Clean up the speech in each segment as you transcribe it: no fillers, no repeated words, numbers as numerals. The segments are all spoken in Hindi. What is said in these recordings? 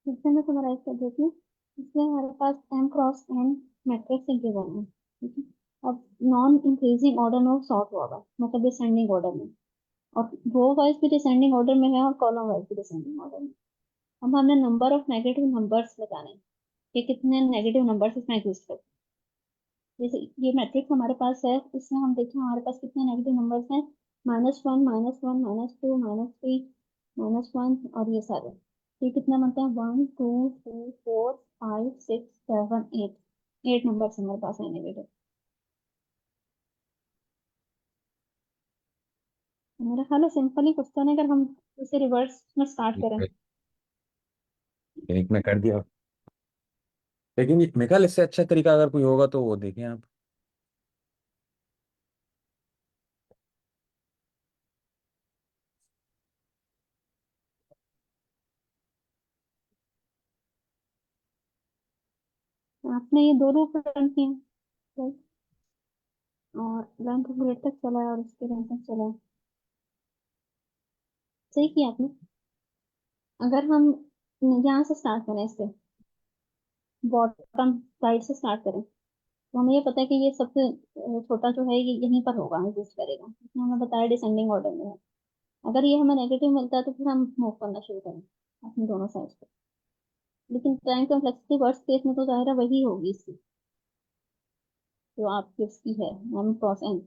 इससे मैं समराइज कर देती हूँ। इसमें हमारे पास M cross N matrix given है, ठीक है। अब नॉन इंक्रीजिंग ऑर्डर में सॉर्ट होगा, मतलब डिसेंडिंग ऑर्डर में, और रो वाइज भी डिसेंडिंग ऑर्डर में है और कॉलम वाइज भी डिसेंडिंग ऑर्डर में। अब हमने नंबर ऑफ नेगेटिव नंबर्स बताने हैं कि कितने नेगेटिव नंबर्स इसमें एग्जिस्ट करते हैं। जैसे ये मैट्रिक्स हमारे पास है, इसमें हम देखें हमारे पास कितने नेगेटिव नंबर्स हैं। -1, -1, -2, -3, -1 और ये सारे। ये कितना बनता है? 1 2 3 4 5 6 7 8। 8 नंबर्स हमारे पास है नेगेटिव। मेरा ख्याल है सिंपल ही क्वेश्चन है, अगर हम इसे रिवर्स में स्टार्ट करें। एक में कर दिया, लेकिन मेरे ख्याल इससे अच्छा तरीका अगर कोई होगा तो वो देखें आप। आपने ये दो रूप रन किए हैं, right? और लेंथ ग्रेड तक चला है और इसके लेंथ तक चला है। सही किया आपने। अगर हम यहाँ से स्टार्ट करें, इससे बॉटम साइड से स्टार्ट करें, तो हमें ये पता है कि ये सबसे छोटा जो है ये यहीं पर होगा, एग्जिस्ट करेगा, इसमें हमें बताया डिसेंडिंग ऑर्डर में है। अगर ये हमें नेगेटिव मिलता है तो फिर हम मूव करना शुरू करें अपनी दोनों साइड पे। लेकिन टाइम कॉम्प्लेक्सिटी वर्स्ट केस में तो जाहिर है वही होगी इसकी, जो आपकी इसकी है एम क्रॉस एन।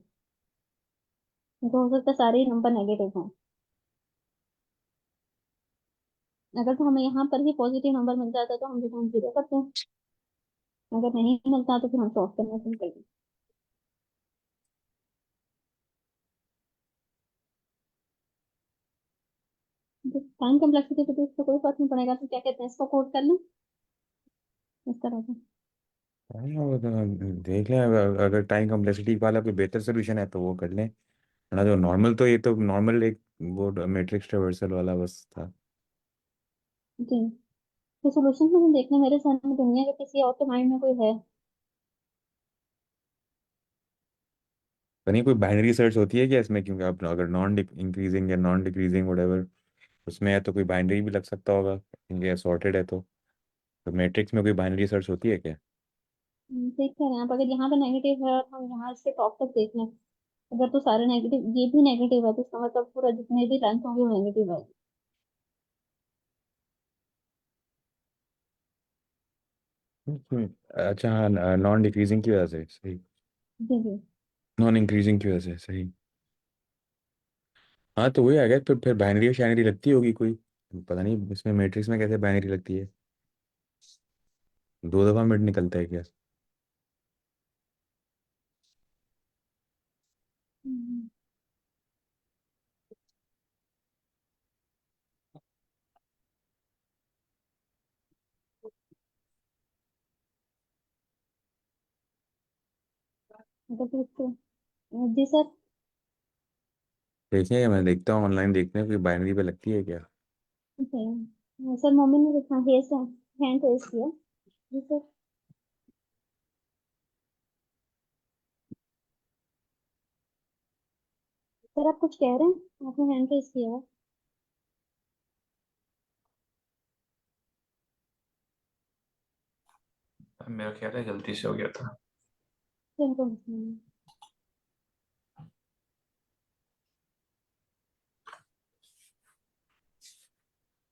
तो हो सकता है सारे नंबर नेगेटिव हों। अगर तो हमें यहाँ पर ही पॉजिटिव नंबर मिल जाता है तो हम रिटर्न जीरो करते हैं। अगर नहीं मिलता तो फिर हम सॉल्व करना शुरू करते हैं। टाइम कॉम्प्लेक्सिटी को तो इसको कोई फर्क नहीं पड़ेगा, तो क्या कहते हैं, इसको कोड कर लें इस तरह से। हाँ, वो तो देख लें, अगर टाइम कम्प्लेक्सिटी वाला कोई बेहतर सोल्यूशन है तो वो कर लें, वरना जो नॉर्मल, तो ये तो नॉर्मल एक वो मैट्रिक्स ट्रावर्सल वाला बस था। जी। तो सोल्यूशन में हम देखना, मेरे सामने दुनिया के किसी और के माइंड में कोई है। तो नहीं कोई बाइनरी सर्च होती है क्या इसमें, क्योंकि आप अगर नॉन इंक्रीजिंग या नॉन डिक्रीजिंग वट उसमें है तो कोई बाइनरी भी लग सकता होगा, क्योंकि सॉर्टेड है तो मैट्रिक्स में कोई बाइनरी सर्च होती है क्या? देख कर हैं आप, अगर यहाँ पे नेगेटिव है और हम यहाँ से टॉप तक देख लें, अगर तो सारे नेगेटिव, ये भी नेगेटिव है, तो इसका मतलब पूरा जितने भी लेंथ होंगे वो नेगेटिव है। अच्छा हाँ, नॉन डिक्रीजिंग की वजह से सही, जी जी। नॉन इंक्रीजिंग की वजह से सही। हाँ तो वही आ गया, फिर बाइनरी शाइनरी लगती होगी कोई, पता नहीं इसमें मैट्रिक्स में कैसे बाइनरी लगती है, दो दफा मिड निकलता है क्या? हम्म, तो फिर इसको जी सर। देखेंगे, मैं देखता हूँ ऑनलाइन, देखते हैं कोई बाइनरी पे लगती है क्या। सर सर मम्मी ने लिखा है सर, हैंड रेस किया। जी सर। सर आप कुछ कह रहे हैं, आपने हैंड रेस किया है। मेरा ख्याल है गलती से हो गया था। सर को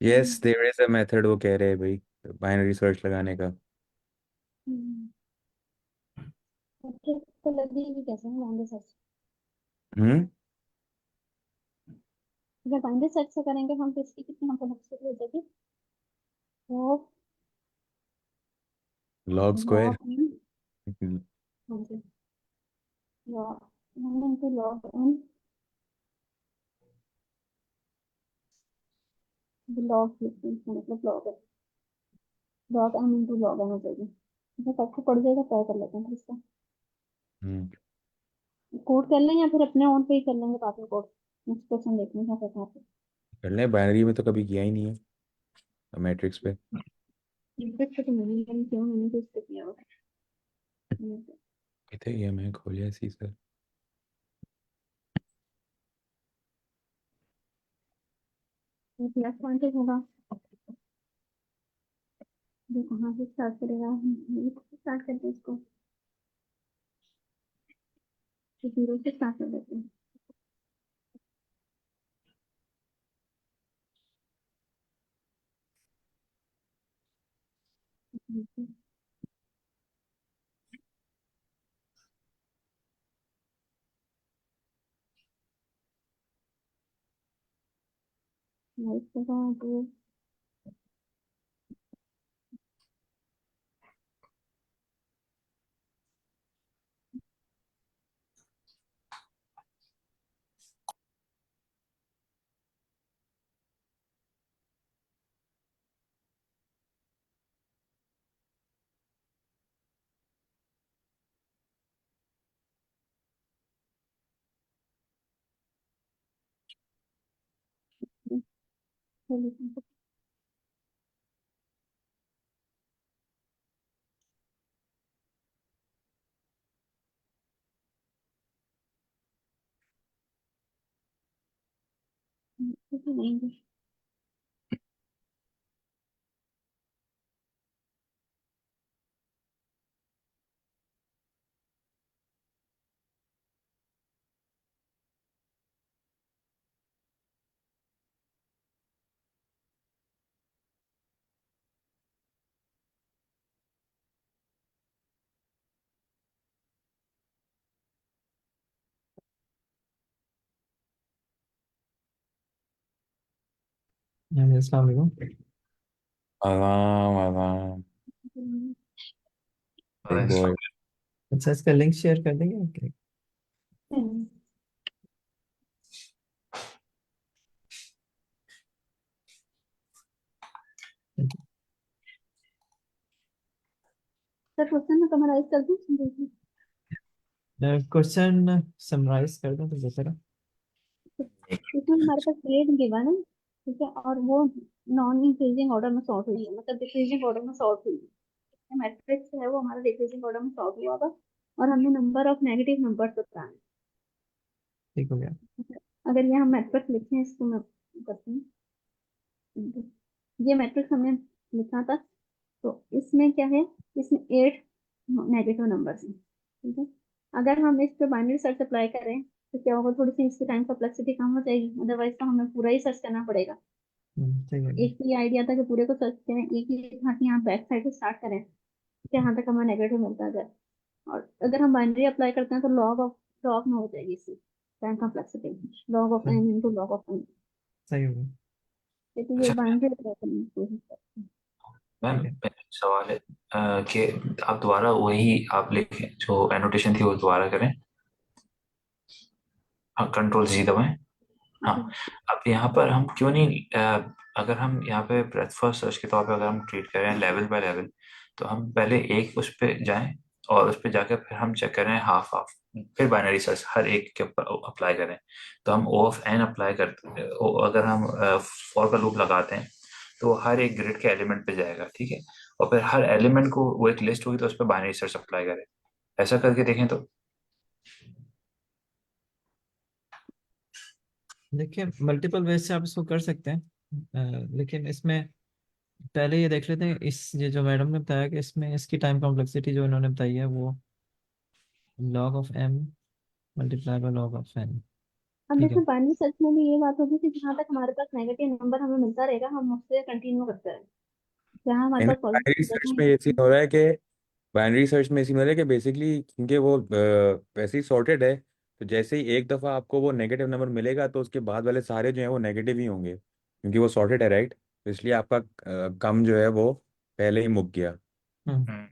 yes there is a method, वो कह रहे हैं भाई बाइनरी सर्च लगाने का। तो लगी भी कैसे है बाइंडर सर्च। हम्म। अगर बाइंडर सर्च से करेंगे हम तो इसकी कितनी हम कनेक्ट हो जाएगी। वो लॉग स्क्वायर। लॉग इन, हाँ जी, log one into log N, log मतलब log, log N into log N हो जाएगी। तो सबको पड़ जाएगा, ट्राई कर लेते हैं फिर इसका हम्म। कोड कोड कर लें या फिर अपने ऑन पे ही कर लेंगे बाद में कोड। नेक्स्ट क्वेश्चन देखने का पता है। कर लें, बाइनरी में तो कभी किया ही नहीं है मैट्रिक्स पे। इम्पैक्ट तो मैंने क्यों, मैंने तो इस पे किया हुआ है। कितने ये मैं खोलिया सी सर। प्लस पॉइंट होगा। ये कहाँ से स्टार्ट करेगा, स्टार्ट करते हैं इसको, तो 0 से स्टार्ट कर देते हैं। लाइक का तो नहीं। हाँ जी, अस्सलाम वालेकुम। आराम आराम बिग बॉय। अच्छा, इसका लिंक शेयर कर देंगे? ओके। सर क्वेश्चन में समराइज कर दूं? क्वेश्चन समराइज कर दें तो बेहतर है। इसमें हमारे पास ग्रेड गिवन है, ठीक है, और वो नॉन इंक्रीजिंग ऑर्डर में सॉर्ट हुई है, मतलब डिक्रीजिंग ऑर्डर में सॉर्ट हुई है। मैट्रिक्स है वो हमारा डिक्रीजिंग ऑर्डर में सॉर्ट हुआ होगा, और हमने नंबर ऑफ नेगेटिव नंबर्स बताए। ठीक हो गया। अगर ये हम मैट्रिक्स लिखें, इसको मैं करती हूँ, ये मैट्रिक्स हमने लिखा था, तो इसमें क्या है, इसमें 8 नेगेटिव नंबर्स हैं, ठीक है। अगर हम इस पे बाइनरी सर्च अप्लाई करें तो क्या होगा, थोड़ी सी इसकी टाइम कॉम्प्लेक्सिटी कम हो जाएगी, अदरवाइज तो हमें पूरा ही सर्च करना पड़ेगा। सही है। एक तो ये आइडिया था कि पूरे को सर्च करें, एक ही था कि यहाँ बैक साइड से स्टार्ट करें, जहाँ तक हमें नेगेटिव मिलता जाए। और अगर हम बाइनरी अप्लाई करते हैं तो लॉग में हो जाएगी इसकी टाइम कॉम्प्लेक्सिटी, log ऑफ सही n into log of n। सही हो गया। लेकिन ये अच्छा बाइनरी अप्लाई करने की कोशिश करते हैं। मैम, ठीक है। मेरा एक सवाल है कि आप दोबारा वही आप लिखें जो एनोटेशन थी वो दोबारा करें। हाँ, कंट्रोल जी दबाएं। हाँ, Okay. अब यहाँ पर हम क्यों नहीं अगर हम यहाँ पे ब्रेथ फर्स्ट सर्च के तौर पे अगर हम ट्रीट करें लेवल बाय लेवल, तो हम पहले एक उस पे जाएं और उस पे जाकर फिर हम चेक करें हाफ हाफ, फिर बाइनरी सर्च हर एक के ऊपर अप्लाई करें। तो हम ओ ऑफ एन अप्लाई करते अगर हम फॉर का लूप लगाते हैं तो वो हर एक ग्रिड के एलिमेंट पे जाएगा, ठीक है। और फिर हर एलिमेंट को वो एक लिस्ट होगी तो उस पर बाइनरी सर्च अप्लाई करें। ऐसा करके देखें तो। देखिए, मल्टीपल वेज से आप इसको कर सकते हैं, लेकिन इसमें पहले ये देख लेते हैं। ये जो मैडम ने बताया कि इसमें इसकी टाइम कॉम्प्लेक्सिटी जो इन्होंने बताई है वो log of m multiply by log of n। अब ठीक है। इसमें बाइनरी सर्च में भी ये बात होगी कि जहाँ तक हमारे पास नेगेटिव नंबर हमें मिलता रहेगा, हम उससे कंटिन्यू करते हैं, जहाँ हमारे नहीं पास बाइनरी पॉजिटिव सर्च रहता में ये सीन है। हो रहा है कि बाइनरी सर्च में ये सीन हो रहा है कि बेसिकली क्योंकि वो वैसे ही सॉर्टेड है, तो जैसे ही एक दफ़ा आपको वो नेगेटिव नंबर मिलेगा तो उसके बाद वाले सारे जो हैं वो नेगेटिव ही होंगे, क्योंकि वो सॉर्टेड है, राइट। तो इसलिए आपका कम जो है वो पहले ही मुक गया। हम्म हम्म, हम्म,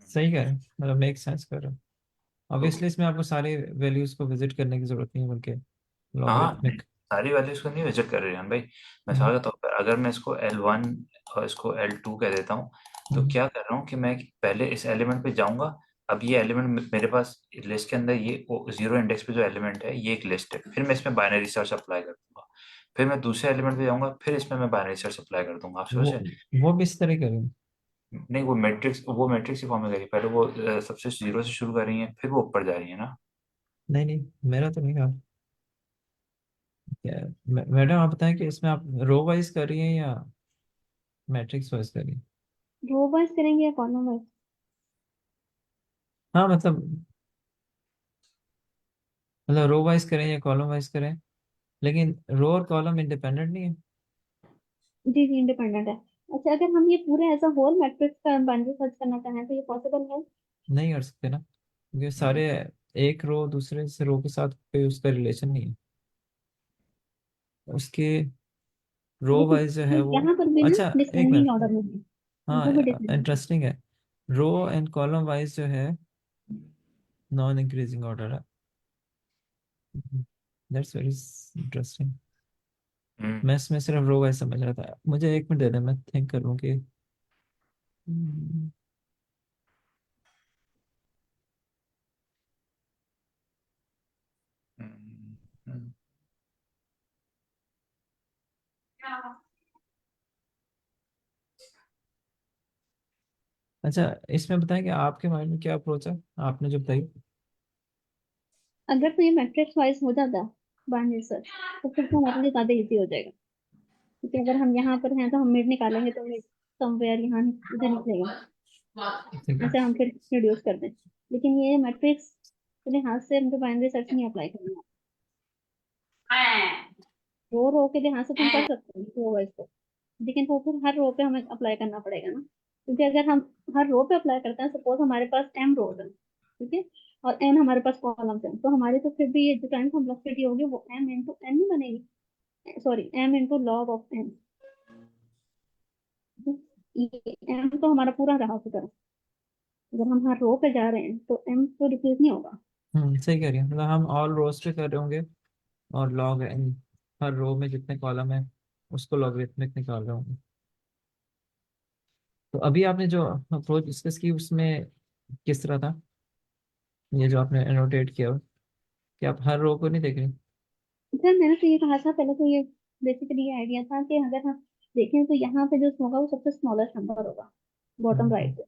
सही कह रहे हैं, मतलब मेक सेंस कर रहे हैं। ओके। ऑब्वियसली इसमें आपको सारे वैल्यूज को विजिट करने की जरूरत नहीं है, बल्कि हाँ नहीं, लॉगरिथमिक। सारी वैल्यूज को नहीं विजिट कर रहे हैं भाई। मिसाल के तौर पर अगर मैं इसको L1 और इसको L2 कह देता हूँ, तो क्या कर रहा हूँ कि मैं पहले इस एलिमेंट पे जाऊंगा। अब ये एलिमेंट मेरे पास लिस्ट के अंदर, ये जीरो इंडेक्स पे जो एलिमेंट है ये एक लिस्ट है, फिर मैं इसमें बाइनरी सर्च अप्लाई कर दूंगा। फिर मैं दूसरे एलिमेंट पे जाऊंगा, फिर इसमें मैं बाइनरी सर्च अप्लाई कर दूंगा। आप वो सोचे वो भी इस तरह करें। नहीं, वो मैट्रिक्स ही फॉर्म में करी, पहले वो सबसे जीरो से शुरू कर रही है फिर वो ऊपर जा रही है ना। नहीं नहीं, मेरा तो नहीं कहा। मैडम आप बताएं कि इसमें आप रो वाइज कर रही हैं या मैट्रिक्स वाइज कर रही हैं? रो वाइज करेंगे या कॉलम वाइज? हाँ मतलब रो वाइज करें या कॉलम वाइज करें, लेकिन रो और कॉलम इंडिपेंडेंट नहीं है। जी जी इंडिपेंडेंट है। अच्छा, अगर हम ये पूरे एज अ होल मैट्रिक्स का बाइनरी सर्च करना चाहें तो ये पॉसिबल है? नहीं कर सकते ना, क्योंकि सारे एक रो दूसरे से रो के साथ कोई उसका रिलेशन नहीं है उसके। रो लेकिन वाइज जो है वो, यहाँ पर भी ना अच्छा एक डिसेंडिंग मिनट, ऑर्डर में है, हाँ यहाँ पर भी डिसेंडिंग। इंटरेस्टिंग है। रो एंड कॉलम वाइज जो है नॉन इंक्रीजिंग ऑर्डर है। That's very interesting. हम्म मैं इसमें सिर्फ रो वाइज समझ रहा था, मुझे एक मिनट दे दे, मैं थिंक करूँ कि हम्म, हम्म, हम्म, अच्छा इसमें बताएं कि आपके माइंड में क्या अप्रोच है, आपने जो बताई। अगर तो ये मैट्रिक्स वाइज हो जाता बाइनरी सर्च तो फिर तो हमारे लिए ज्यादा इजी हो जाएगा, क्योंकि अगर हम यहाँ पर हैं तो हम मिड निकालेंगे तो मिड समवेयर यहाँ इधर निकलेगा, ठीक है। ऐसे हम फिर रिड्यूस कर दें। लेकिन ये मैट्रिक्स अपने हाथ से हमको बाइनरी सर्च नहीं अप्लाई करना। रो रो के लिहाज से तुम कर सकते हो रो वाइज को, लेकिन वो फिर हर रो पे हमें अप्लाई करना पड़ेगा ना, क्योंकि अगर हम हर रो पे अप्लाई करते हैं, सपोज हमारे पास m रोज है, ठीक है, और n हमारे पास कॉलम्स हैं, तो हमारी तो फिर भी ये जो टाइम कॉम्प्लेक्सिटी होगी वो m इंटू n ही बनेगी, sorry m into log of n। ये m तो हमारा पूरा रहा फिगर, अगर हम हर रो पे जा रहे हैं तो m तो डिक्रीज नहीं होगा। सही कह रही है, मतलब हम ऑल रोज पे कर रहे होंगे और लॉग एन, हर रो में जितने कॉलम है उसको लॉगरिथमिक निकाल रहे होंगे। तो अभी आपने जो अप्रोच डिस्कस की उसमें किस तरह था, ये जो आपने एनोटेट किया हो, कि आप हर रो को नहीं देख रहे। सर मैंने तो ये कहा था पहले, तो ये बेसिकली ये आइडिया था कि अगर हम देखें तो यहाँ पे जो होगा वो सबसे स्मॉलेस्ट नंबर होगा बॉटम राइट। हम्म,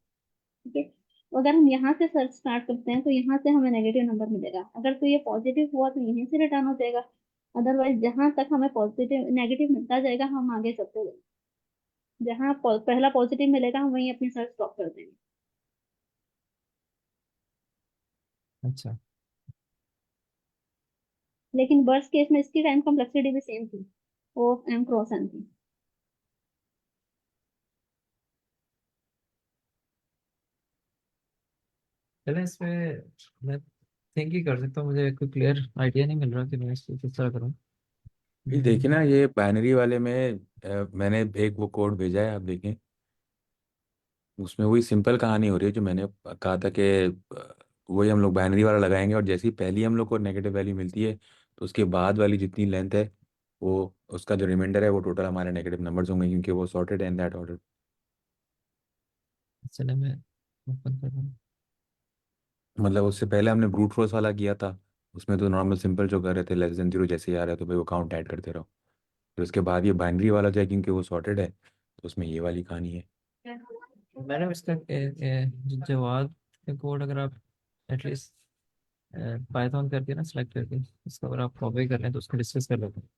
ठीक है, तो अगर हम यहाँ से सर्च स्टार्ट करते हैं तो यहाँ से हमें नेगेटिव नंबर मिलेगा, अगर तो ये पॉजिटिव हुआ तो यहीं से रिटर्न हो जाएगा, अदरवाइज जहां तक हमें पॉजिटिव नेगेटिव मिलता जाएगा हम आगे चलते जाएंगे, जहां पहला पॉजिटिव मिलेगा हम वहीं अपनी सर्च स्टॉप कर देंगे। अच्छा लेकिन वर्स्ट केस में इसकी टाइम कॉम्प्लेक्सिटी भी सेम थी, वो m क्रॉस n थी। चले इसमें मैं थिंक ही कर सकता हूँ, मुझे कोई क्लियर आइडिया नहीं मिल रहा कि मैं इसको किस तरह करूँ। ये देखिए हम्म, ना, ये बाइनरी वाले में मैंने एक वो कोड भेजा है, आप देखें। उसमें वही सिंपल कहानी हो रही है जो मैंने कहा था कि वही हम लोग बाइनरी वाला लगाएंगे, और जैसे ही पहली हम लोग को नेगेटिव वैल्यू मिलती है तो उसके बाद वाली जितनी लेंथ है, वो उसका जो रिमाइंडर है वो टोटल हमारे नेगेटिव नंबर्स होंगे, क्योंकि वो सॉर्टेड है इन दैट ऑर्डर। चले मैं ओपन कर रहा हूँ। मतलब उससे पहले हमने ब्रूट फोर्स वाला किया था, उसमें तो नॉर्मल सिंपल जो कर रहे थे, लेस देन जीरो जैसे ही आ रहा है तो भाई वो काउंट ऐड करते रहो। फिर उसके बाद ये बाइनरी वाला जो है, क्योंकि वो सॉर्टेड है तो उसमें ये वाली कहानी है। मैंने इसका जवाब का कोड अगर आप एटलीस्ट पाइथन करके ना सेलेक्ट करके इसको अगर आप कॉपी कर रहे हैं तो उसको डिस्कस कर लेते हैं।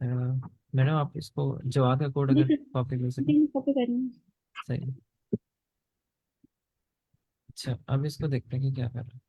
अ, मैडम आप इसको जवाब का कोड जी अगर सर, कॉपी कर सकें। जी कॉपी कर रही हूँ। सही है। अच्छा अब इसको देखते हैं कि क्या कर रहा है।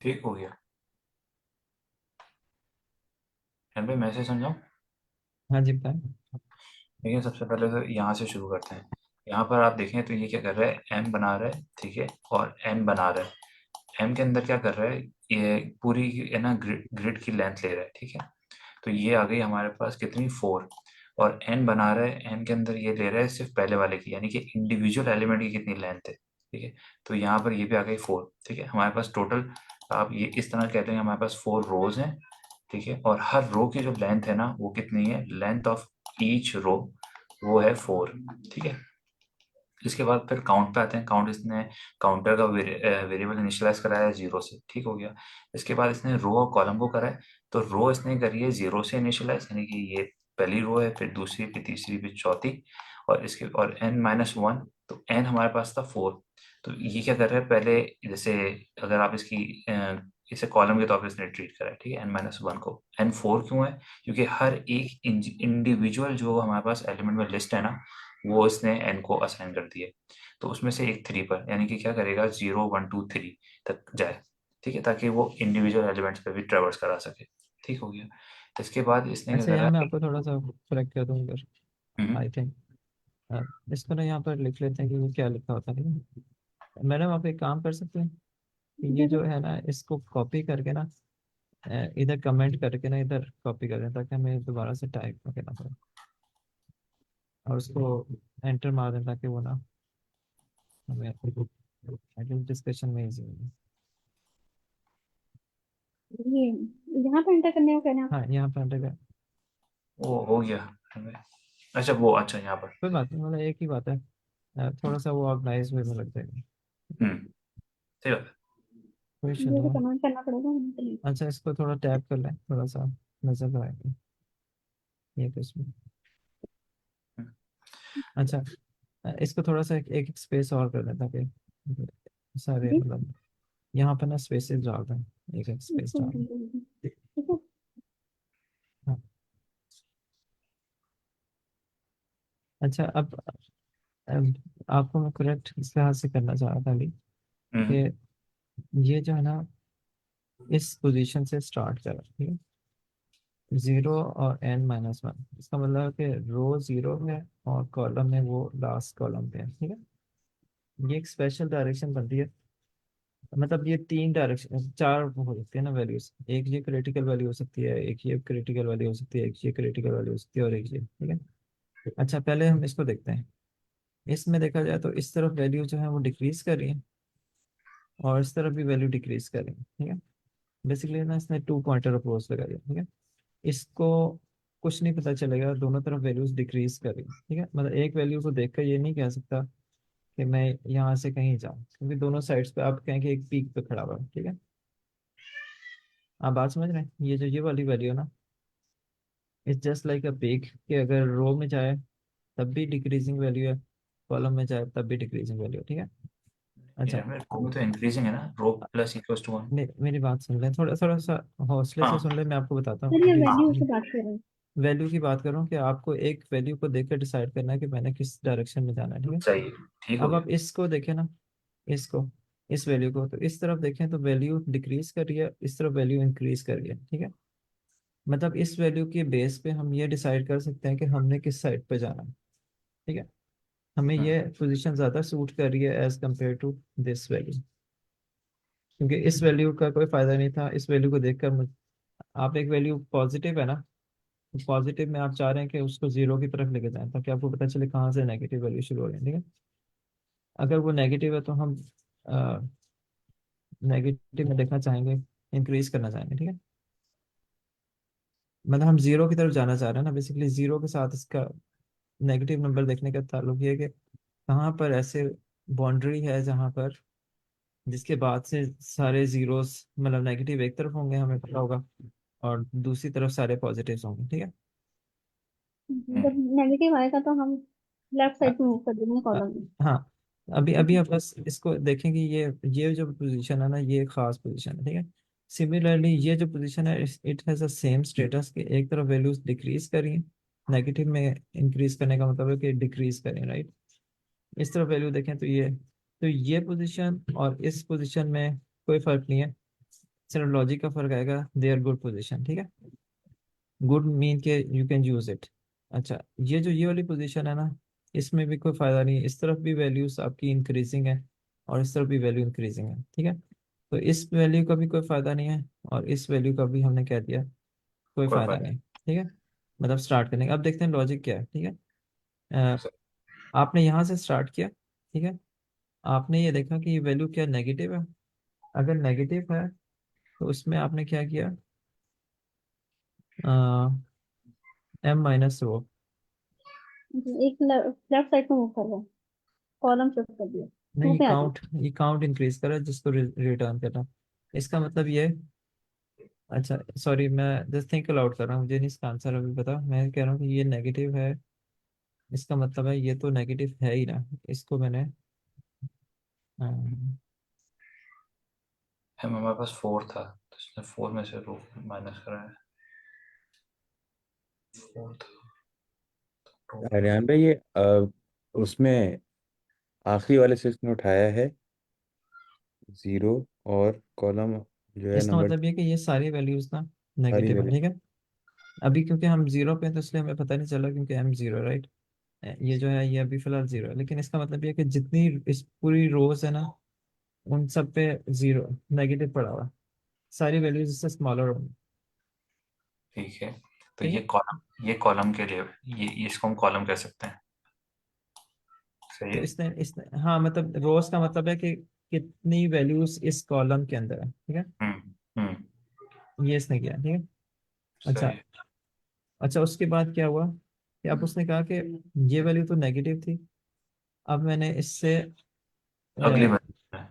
ठीक हो गया। भाई मैसेज समझाओ। हाँ जी बताएं। देखिए सबसे पहले तो यहाँ से शुरू करते हैं। यहाँ पर आप देखें तो ये क्या कर रहा है, एम बना रहा है, ठीक है, और एन बना रहा है। एम के अंदर क्या कर रहा है, ये पूरी है ना ग्रिड की लेंथ ले रहा है, ठीक है। तो ये आ गई हमारे पास कितनी, 4। और एन बना रहा है, एन के अंदर ये ले रहा है सिर्फ पहले वाले की, यानी कि इंडिविजुअल एलिमेंट की कितनी लेंथ है, ठीक है। तो यहाँ पर ये भी आ गई 4, ठीक है। हमारे पास टोटल, आप ये इस तरह कहते हैं, हमारे पास 4 रोज हैं, ठीक है। और हर रो की जो लेंथ है ना वो कितनी है, लेंथ ऑफ ईच रो वो है 4, ठीक है। इसके बाद फिर काउंट पे आते हैं। काउंट, इसने काउंटर का वेरिएबल इनिशियलाइज कराया है 0 से, ठीक हो गया। इसके बाद इसने रो और कॉलम को करा है। तो रो इसने करी है 0 से इनिशियलाइज, यानी कि ये पहली रो है, फिर दूसरी, फिर तीसरी, फिर चौथी, और इसके और n-1। तो n हमारे पास था 4। तो ये क्या कर रहा है, पहले जैसे अगर आप इसे कॉलम के तौर पर इसने ट्रीट करा है, ठीक है, n-1 को। n4 क्यों है, क्योंकि हर एक इंडिविजुअल जो हमारे पास एलिमेंट में लिस्ट है ना, वो इसने n को असाइन कर दिया है। तो उसमें से एक 3 पर, यानी कि क्या करेगा, 0 1 2 3 तक जाए, ठीक है, ताकि वो इंडिविजुअल एलिमेंट्स पे भी ट्रेवर्स करा सके, ठीक हो गया। इसके बाद इसने क्या अच्छा, करा यहाँ मैं है, आपको थोड़ा सा करेक्ट कर दूँ इधर, हम्म, आई थिंक इसको ना यहाँ पर लिख लेते हैं कि ये क्या लिखा होता है, ठीक है। मैडम आप एक काम कर सकते हैं कि ये जो है ना इसको कॉपी करके ना इधर कमेंट करके ना इधर कॉपी कर दें, ताकि हमें दोबारा से टाइप करना पड़े, और उसको एंटर मार दें ताकि वो ना हमें डिस्कशन में इजी हो। ये यहाँ पे एंटर करने को कहना है। हाँ, यहाँ पर एंटर कर, वो हो गया। अच्छा, वो अच्छा यहाँ पर, कोई बात नहीं, मतलब एक ही बात है, हम्म थोड़ा सा वो ऑर्गेनाइज वे में लग जाएगा, सही बात है। कोई इशू मुझे नहीं तो है। कमेंट करना पड़ेगा उनके लिए। अच्छा, इसको थोड़ा टैप कर लें, थोड़ा सा नजर आएगा ये कुछ भी। हम्म, अच्छा, इसको थोड़ा सा एक स्पेस और कर दें ताकि सारे जी, मतलब यहाँ पर ना स्पेसेस डाल दें, एक एक स्पेस इसको डाल दें। ठीक है। हाँ। अच्छा, अब आपको मैं करेक्ट इस लिहाज से करना चाह रहा था अभी हम्म, कि ये जो है ना इस पोजीशन से स्टार्ट करें, ठीक है, 0 और n-1, इसका मतलब है कि रो 0 है और कॉलम है वो लास्ट कॉलम पे है, ठीक है। ये एक स्पेशल डायरेक्शन बनती है, मतलब ये 3 डायरेक्शन 4 हो सकती है ना वैल्यूज, एक ये क्रिटिकल वैल्यू हो सकती है, एक ये क्रिटिकल वैल्यू हो सकती है, एक ये क्रिटिकल वैल्यू हो सकती है, और एक ये, ठीक है। अच्छा, पहले हम इसको देखते हैं। इसमें देखा जाए तो इस तरफ वैल्यू जो है वो डिक्रीज कर रही है, और इस तरफ भी वैल्यू डिक्रीज कर रही है, ठीक है। बेसिकली ना इसने 2 पॉइंटर अप्रोच लगाई है, ठीक है। इसको कुछ नहीं पता चलेगा, दोनों तरफ वैल्यूज डिक्रीज कर रही है, ठीक है। मतलब एक वैल्यू को देखकर ये नहीं कह सकता कि मैं यहाँ से कहीं जाऊँ, क्योंकि दोनों साइड्स पे आप कहें कि एक पीक पे खड़ा हुआ है, ठीक है। आप बात समझ रहे हैं, ये जो ये वाली वैल्यू है ना, it's just like a peak, कि अगर रो में जाए तब भी डिक्रीजिंग वैल्यू है, कॉलम में जाए तब भी डिक्रीजिंग वैल्यू है, ठीक है। अच्छा, यार मेरे रो में तो इंक्रीजिंग है ना, रो प्लस इक्वल्स टू 1। मेरी बात सुन लें, थोड़ा थोड़ा सा हौसले से हाँ, सुन लें, मैं आपको बताता हूँ सर ये वैल्यू प्लीज। से बात कर रहे हैं। वैल्यू की बात करूँ कि आपको एक वैल्यू को देखकर डिसाइड करना है कि मैंने किस डायरेक्शन में जाना है, ठीक है। सही है, ठीक हो अब गया। आप इसको देखें ना, इसको, इस वैल्यू को, तो इस तरफ देखें तो वैल्यू डिक्रीज कर रही है, इस तरफ वैल्यू इंक्रीज कर रही है, ठीक है। मतलब इस वैल्यू के बेस पे हम ये डिसाइड कर सकते हैं कि हमने किस साइड पे जाना है, ठीक है। हमें हम्म, ये पोजीशन ज़्यादा सूट कर रही है as compare to this value, क्योंकि इस वैल्यू का कोई फायदा नहीं था। इस वैल्यू को देखकर आप एक वैल्यू पॉजिटिव है ना, पॉजिटिव में आप चाह रहे हैं कि उसको 0 की तरफ लेके जाएं, ताकि आपको पता चले कहाँ से नेगेटिव वैल्यू शुरू हो रही है, ठीक है। अगर वो नेगेटिव है तो हम नेगेटिव में देखना चाहेंगे, इंक्रीज करना चाहेंगे, ठीक है। मतलब हम 0 की तरफ जाना चाह रहे हैं ना, बेसिकली 0 के साथ इसका नेगेटिव नंबर देखने का ताल्लुक ये है कि कहाँ पर ऐसे बाउंड्री है जहाँ पर जिसके बाद से सारे जीरोस, मतलब नेगेटिव एक तरफ होंगे हमें पता होगा, और दूसरी तरफ सारे पॉजिटिव्स होंगे, ठीक है। हम्म, जब नेगेटिव आएगा तो हम लेफ्ट अ- साइड में मूव कर देंगे अ- कॉलम में। हाँ, अभी ठीक अभी है। आप बस इसको देखें कि ये जो पोजीशन है ना, ये एक खास पोजीशन है, ठीक है। सिमिलरली ये जो पोजीशन है, it has a same status, कि एक तरफ वैल्यूज डिक्रीज कर रही हैं, नेगेटिव में इंक्रीज करने का मतलब है कि डिक्रीज करें, राइट। इस तरफ वैल्यू देखें तो ये पोजीशन और इस पोजीशन में कोई फर्क नहीं है, सिर्फ लॉजिक का फर्क आएगा, दे आर गुड पोजीशन, ठीक है। गुड मीन के यू कैन यूज इट। अच्छा, ये वाली पोजीशन है ना, इसमें भी कोई फायदा नहीं है, इस तरफ भी वैल्यूज आपकी इंक्रीजिंग है और इस तरफ भी वैल्यू इंक्रीजिंग है, ठीक है। तो इस वैल्यू का भी कोई फायदा नहीं है और इस वैल्यू का भी हमने कह दिया कोई कोई फायदा फायदा नहीं, ठीक है। मतलब स्टार्ट करने का, अब देखते हैं लॉजिक क्या है, ठीक है। अ, नहीं। आपने यहाँ से स्टार्ट किया, ठीक है। आपने ये देखा कि ये वैल्यू क्या नेगेटिव है, अगर नेगेटिव है तो उसमें आपने क्या किया, एम माइनस रो, एक लेफ्ट साइड को मूव कर रहा है, कॉलम शिफ्ट कर दिया, टू नहीं पे आ जाओ। काउंट, ये काउंट इंक्रीज करा जिसको रिटर्न करना, इसका मतलब ये, अच्छा सॉरी मैं जस्ट थिंक अलाउड कर रहा हूँ, मुझे नहीं इसका आंसर अभी पता, मैं कह रहा हूँ कि ये नेगेटिव है, इसका मतलब है ये तो नेगेटिव है ही ना, इसको मैंने हमारे पास 4 था तो इसने 4 में से रो माइनस करा है। 4 था तो हरियाणा भाई, ये उसमें आखिरी वाले से इसने उठाया है 0, और कॉलम जो है इसका नंबर मतलब ये कि ये सारी वैल्यूज ना सारी नेगेटिव है, वैल्यू। ठीक है। अभी क्योंकि हम जीरो पे हैं तो इसलिए हमें पता नहीं चला क्योंकि एम जीरो, राइट। ये जो है ये अभी फिलहाल जीरो है, लेकिन इसका मतलब ये है कि जितनी इस पूरी रोज है ना उन सब पे जीरो नेगेटिव पड़ा हुआ है। सारी वैल्यूज इससे स्मॉलर होंगी, ठीक है। तो ठीक है। ये कॉलम के लिए ये इसको हम कॉलम कह सकते हैं। सही तो है। इसने इसने हाँ मतलब रोज का मतलब है कि कितनी वैल्यूज इस कॉलम के अंदर है, ठीक है। हम्म। ये इसने किया, ठीक है। सही अच्छा, है। अच्छा उसके बाद क्या हुआ कि अब उसने कहा कि ये वैल्यू तो नेगेटिव थी, अब मैंने इससे अगली अ, बार।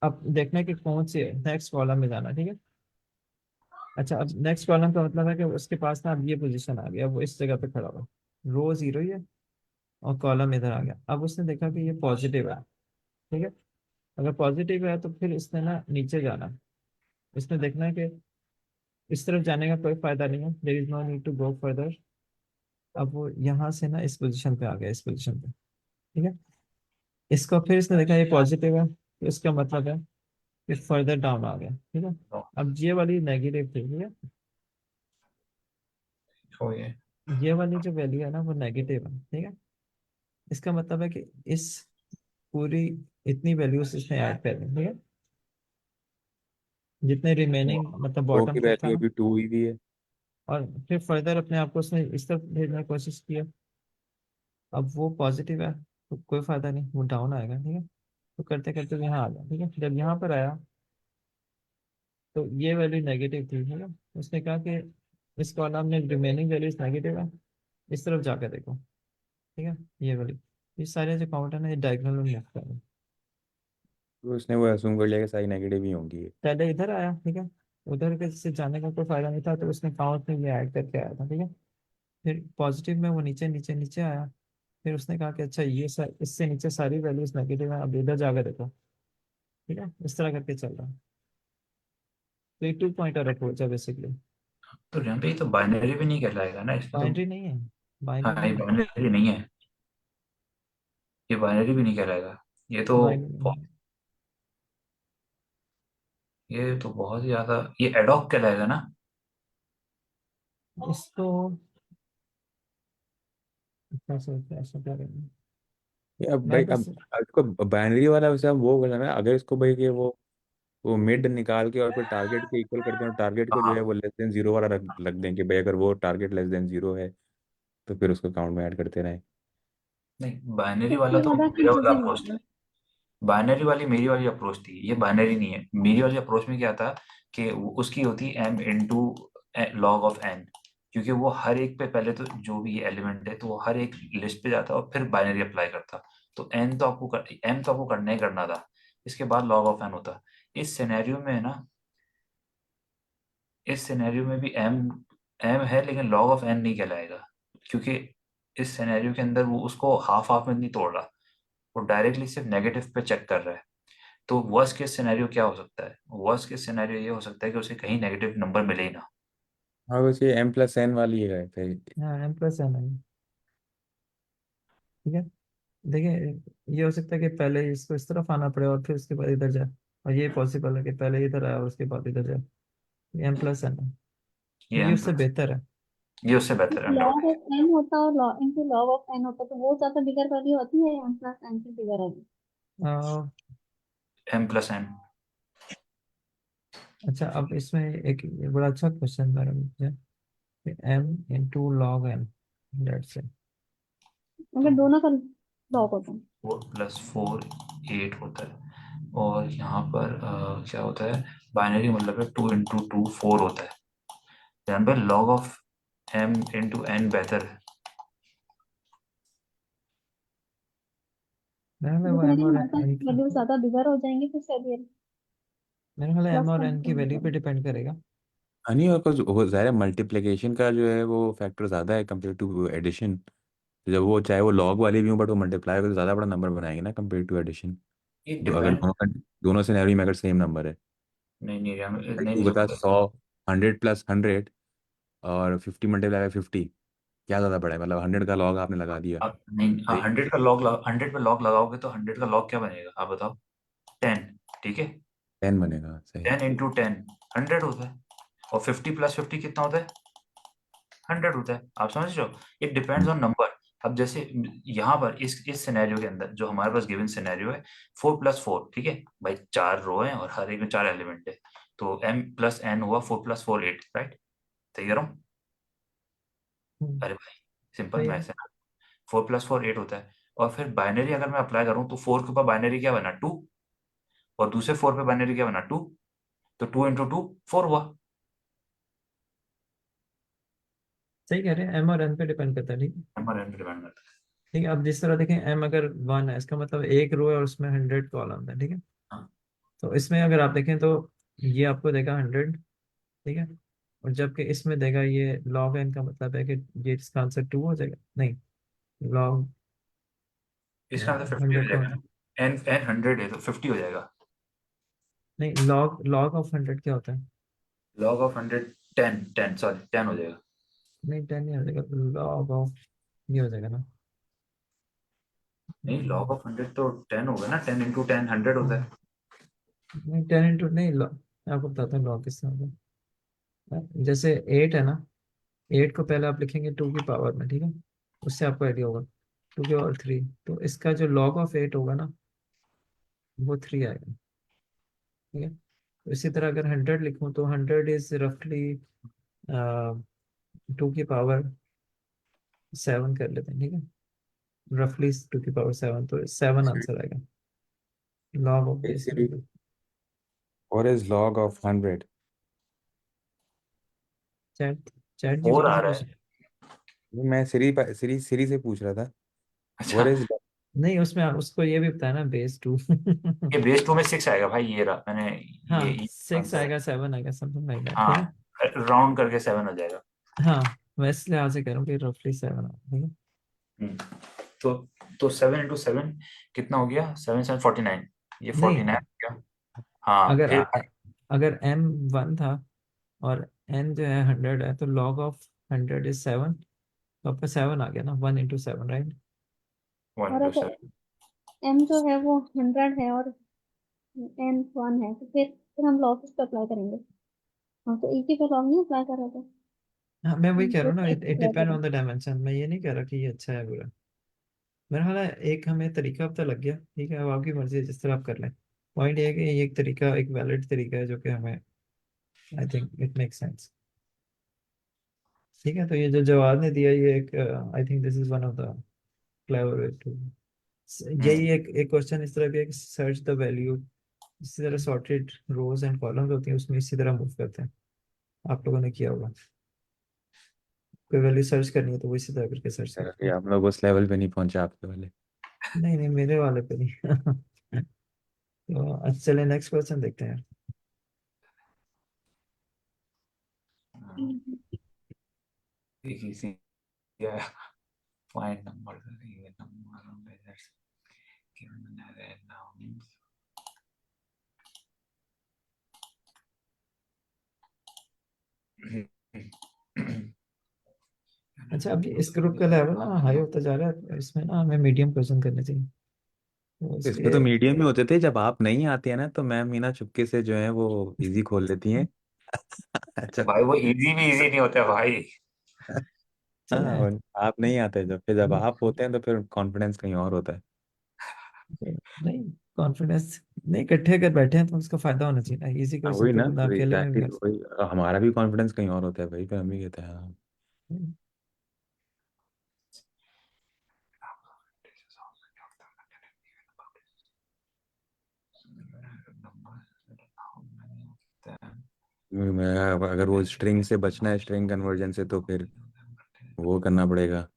अब देखना है कि कौन सी नेक्स्ट कॉलम में जाना, ठीक है। अच्छा, अब नेक्स्ट कॉलम का मतलब है कि उसके पास ना अब ये पोजीशन आ गया, वो इस जगह पे खड़ा हुआ, रो जीरो ही है और कॉलम इधर आ गया, अब उसने देखा कि ये पॉजिटिव है, ठीक है। अगर पॉजिटिव है तो फिर इसने ना नीचे जाना, इसने देखना है कि इस तरफ जाने का कोई फायदा नहीं है, there is no need to go further. अब वो यहाँ से ना इस पोजीशन पे आ गया, इस पोजीशन पे, ठीक है। इसको फिर इसने देखा ये पॉजिटिव है तो इसका मतलब है कि फर्दर डाउन आ गया, ठीक है। तो अब ये वाली नेगेटिव थी, ठीक है, ये ये वाली जो वैल्यू है ना वो नेगेटिव है, ठीक है। इसका मतलब है कि इस पूरी इतनी वैल्यूज इसने ऐड कर दी, ठीक है। जितने रिमेनिंग मतलब रो बॉटम की तक था वैल्यू ना, अभी 2 ही दी है। और फिर फर्दर अपने आप को उसने इस तरफ भेजने की कोशिश किया, अब वो पॉजिटिव है तो कोई फायदा नहीं, वो डाउन आएगा, ठीक है। तो करते करते वो यहाँ आ गया, ठीक है। जब यहाँ पर आया तो ये वैल्यू नेगेटिव थी, ठीक है। उसने कहा कि इस कॉलम में रिमेनिंग वैल्यूज नेगेटिव है, इस तरफ जाकर देखो, ठीक है। ये वाली, ये सारे जो काउंट है ना ये डायगोनल में मूव कर रहे हैं। तो उसने वो असूम कर लिया कि सारी नेगेटिव ही होंगी। पहले इधर आया, ठीक है, उधर के से जाने का कोई फायदा नहीं था तो उसने काउंट में ये ऐड करके आया था, ठीक है। फिर पॉजिटिव में वो नीचे नीचे नीचे आया, फिर उसने कहा कि अच्छा ये इससे नीचे सारी वैल्यूज नेगेटिव है, अब इधर जाकर देखो, ठीक है। इस तरह करके चल रहा है, तो ये टू पॉइंटर अप्रोच है बेसिकली। तो यहाँ पे ये तो बाइनरी भी नहीं कहलाएगा ना इसमें तो। बाइनरी नहीं है, बाइनरी हाँ, ये नहीं है, बाइनरी नहीं है। ये बाइनरी भी नहीं कहलाएगा। ये तो बाइनरी नहीं ये तो बहुत ही ज्यादा ये एडॉक कहलाएगा ना। है। इसको कैसे कैसे करेंगे, ये अब भाई, मैं तो अब इसको बाइनरी वाला वैसे हम वो करना है, अगर इसको भाई कि वो मिड निकाल के और फिर टारगेट के इक्वल करते हैं, और टारगेट को जो है हाँ। वो लेस देन जीरो वाला रख दें कि भाई अगर वो टारगेट लेस देन जीरो है तो फिर उसको काउंट में ऐड करते रहें। नहीं, बाइनरी तो वाला फिर तो ज्यादा मेरा वाला कंफ्यूजिंग हो अप्रोच जाएगा। था। बाइनरी वाली मेरी वाली अप्रोच थी, ये बाइनरी नहीं है। मेरी वाली अप्रोच में क्या था कि उसकी होती M into log of N, क्योंकि वो हर एक पे पहले तो जो भी एलिमेंट है तो वो हर एक लिस्ट पे जाता और फिर बाइनरी अप्लाई करता। तो एन तो एम तो आपको करना ही करना था, इसके बाद लॉग ऑफ एन होता। इस सिनेरियो में है ना, इस सिनेरियो में भी एम एम है लेकिन लॉग ऑफ एन नहीं कहलाएगा, क्योंकि इस सिनेरियो के अंदर वो उसको हाफ हाफ में नहीं तोड़ रहा, वो डायरेक्टली सिर्फ नेगेटिव पे चेक कर रहा है। तो वर्स्ट केस सिनेरियो क्या हो सकता है? वर्स्ट केस सिनेरियो ये हो सकता है कि उसे कहीं नेगेटिव नंबर मिले ही ना। हाँ, बस ये M+N वाली है फिर। हाँ एम प्लस एन है, ठीक है। देखिए ये हो सकता है कि पहले इसको इस तरफ आना पड़े और फिर उसके बाद इधर जाए, और ये पॉसिबल है कि पहले इधर आए और उसके बाद इधर जाए, एम प्लस एन है, ये ये एम उससे प्लस बेहतर है। ये उससे बेहतर है, लॉग अनडाउटेडली। ऑफ एन होता और log into log of N होता तो वो ज्यादा बिगर वैल्यू होती है एम प्लस एन की bigger value. M plus N. अच्छा, अब इसमें एक बड़ा अच्छा question madam, M into log N, let's say. अगर दोनों का लॉग होता है 4+4 8 होता है, और यहाँ पर क्या होता है, बाइनरी मतलब है 2 × 2 4 होता है। ध्यान पे log of M into N बेहतर है। मेरे ख्याल है वो लेकिन एम अगर और हमारे पास एन की, वैल्यू ज्यादा बिगर हो जाएंगी तो शायद ये मेरे ख्याल है एम प्लस और साइन एन का की वैल्यू पे होगा। डिपेंड करेगा। नहीं, और कुछ वो ज़्यादा मल्टीप्लिकेशन का जो है वो फैक्टर ज़्यादा है कंपेयर टू एडिशन। जब वो चाहे वो लॉग वाली भी हो बट वो मल्टीप्लाई करके तो ज़्यादा बड़ा नंबर बनाएंगे ना कंपेयर टू एडिशन। ये अगर डिपेंड। दोनों सिनेरियो में अगर सेम नंबर है। नहीं नहीं नहीं भाई नहीं, तू बता, रुको। 100, 100+100 और 50 × 50 क्या ज़्यादा बड़ा है? मतलब 100 का लॉग आपने लगा दिया। आप नहीं, सही, 100 पे लॉग लगाओगे तो 100 का लॉग क्या बनेगा, आप बताओ। 10। ठीक है। 10 बनेगा, सही। 10 × 10 100 होता है। और 50+50 कितना होता है? 100 होता है। आप समझ रहे हो? It depends hmm, on number. अब जैसे यहाँ पर इस सिनेरियो के अंदर जो हमारे पास गिवन सिनेरियो है, 4+4, ठीक है भाई, 4 रो हैं और हर एक में 4 एलिमेंट है। तो m प्लस n हुआ 4+4 8, राइट? सही कह रहा हूँ? हम्म, अरे भाई, सिंपल सही है। मैथ है। 4+4 8 होता है। और फिर बाइनरी अगर मैं अप्लाई करूँ तो 4 के ऊपर बाइनरी क्या बना, 2। और दूसरे 4 पे बाइनरी क्या बना, 2। तो 2 × 2 4 हुआ। सही कह रहे हैं, एम और एन पे डिपेंड करता है, ठीक है। नंबर n पे डिपेंड करता ठीक है, अब जिस तरह देखें, एम अगर 1 है, इसका मतलब एक रो है और उसमें 100 कॉलम है, ठीक है। है। हाँ, तो इसमें अगर आप देखें तो ये आपको देगा 100, ठीक है। और जबकि इसमें देगा ये लॉग एन, का मतलब है कि ये इसका आंसर 2 हो जाएगा, नहीं, लॉग इसका मतलब 50 हो 100 का जाएगा होता है। ना। n 100 है तो 50 हो जाएगा। नहीं, लॉग लॉग ऑफ 100 क्या होता है? लॉग ऑफ 100 10 सॉरी 10 हो जाएगा। नहीं, 10 नहीं हो जाएगा, लॉग ऑफ ये हो जाएगा ना। नहीं, लॉग ऑफ 100 तो 10 होगा ना, 10 × 10 100 होता है। नहीं, 10 इंटू नहीं, मैं आपको बताता हूँ लॉग किससे होगा। जैसे 8 है ना, 8 को पहले आप लिखेंगे 2 की पावर में, ठीक है। उससे आपको आइडिया होगा, 2 की पावर 3, तो इसका जो लॉग ऑफ 8 होगा ना, वो 3 आएगा, ठीक है। तो इसी तरह अगर 100 लिखूं तो 100 इज रफली 2 की पावर 7 कर लेते हैं, ठीक है। रफली 2 की पावर 7, तो 7 आंसर आएगा, log of Hey this. Siri, what is log of 100? Chat chat 4 GPT आ से रहा पूछ। है। मैं सिरी से पूछ रहा था। अच्छा, what is नहीं, उसमें उसको ये भी बताया ना, बेस 2। ये बेस 2 में 6 आएगा भाई, ये रहा मैंने। हाँ, ये 6 आंसर है। आएगा, 7 आएगा, समथिंग लाइक दैट, ठीक है। हाँ, राउंड करके 7 हो जाएगा। हाँ, मैं इस लिहाज से कह रहा हूँ कि रफली 7 आएगा, ठीक है। हम्म, तो 7 × 7 कितना हो गया, 7 7 49। ये नहीं, 49 हो गया। हाँ अगर फिर। अगर एम 1 था और एन जो है 100 है, तो लॉग ऑफ 100 इज 7, तो आपका 7 आ गया ना, 1 इंटू 7, राइट। 1 और टू अगर 7 m जो है वो 100 है और n 1 है तो फिर हम लॉग किस पे अप्लाई करेंगे। हाँ तो एक ही पे लॉग नहीं अप्लाई कर रहे थे। हाँ, मैं वही हम कह रहा दो हूँ ना, पे इट अप्लाई डिपेंड करें। On the dimension. मैं ये नहीं कह रहा कि ये अच्छा है बुरा। मेरा ख्याल है एक हमें तरीका पता लग गया, ठीक है। अब आपकी मर्जी है, जिस तरह आप कर लें। पॉइंट ये है कि ये एक तरीका, एक वैलिड तरीका है जो कि हमें, I think it make sense. ठीक है, तो ये जो जवाब ने दिया, ये एक, I think this is one of the clever way to, यही एक एक क्वेश्चन इस तरह के, सर्च द वैल्यू, इसी तरह सॉर्टेड रोज एंड कॉलम्स होती हैं, उसमें इसी तरह मूव करते हैं। आप लोगों ने किया होगा, कोई वैल्यू सर्च करनी है तो वो इसी तरह करके सर्च करते कि हैं। आप लोग उस लेवल पे नहीं पहुंचे आपके वाले। नहीं नहीं, मेरे वाले पे नहीं। तो अच्छा, चलिए नेक्स्ट क्वेश्चन देखते हैं। इजी है। Find number even number of letters given an array nouns. अच्छा, अभी इस ग्रुप का लेवल ना हाई होता जा रहा है, तो इसमें ना हमें मीडियम क्वेश्चन करने चाहिए, तो इसमें इसलिए। तो मीडियम ही होते थे, जब आप नहीं आती है ना तो मैम मीना चुपके से जो है वो इजी खोल लेती हैं। अच्छा। भाई वो इजी भी इजी नहीं होता है भाई। चला हाँ, है। और आप नहीं आते, जब आप होते हैं तो फिर कॉन्फिडेंस कहीं और होता है। नहीं, कॉन्फिडेंस नहीं, इकट्ठे अगर बैठे हैं तो उसका फायदा होना चाहिए ना, इजी कर हाँ, वही सकते हो ना, बंदा, तो अकेले में भी एग्जैक्टली कर सकते वही, हमारा भी कॉन्फिडेंस कहीं और होता है भाई, फिर हम भी कहते हैं हाँ। हैं। अगर वो स्ट्रिंग से बचना है, स्ट्रिंग कन्वर्जन से, तो फिर वो करना पड़ेगा।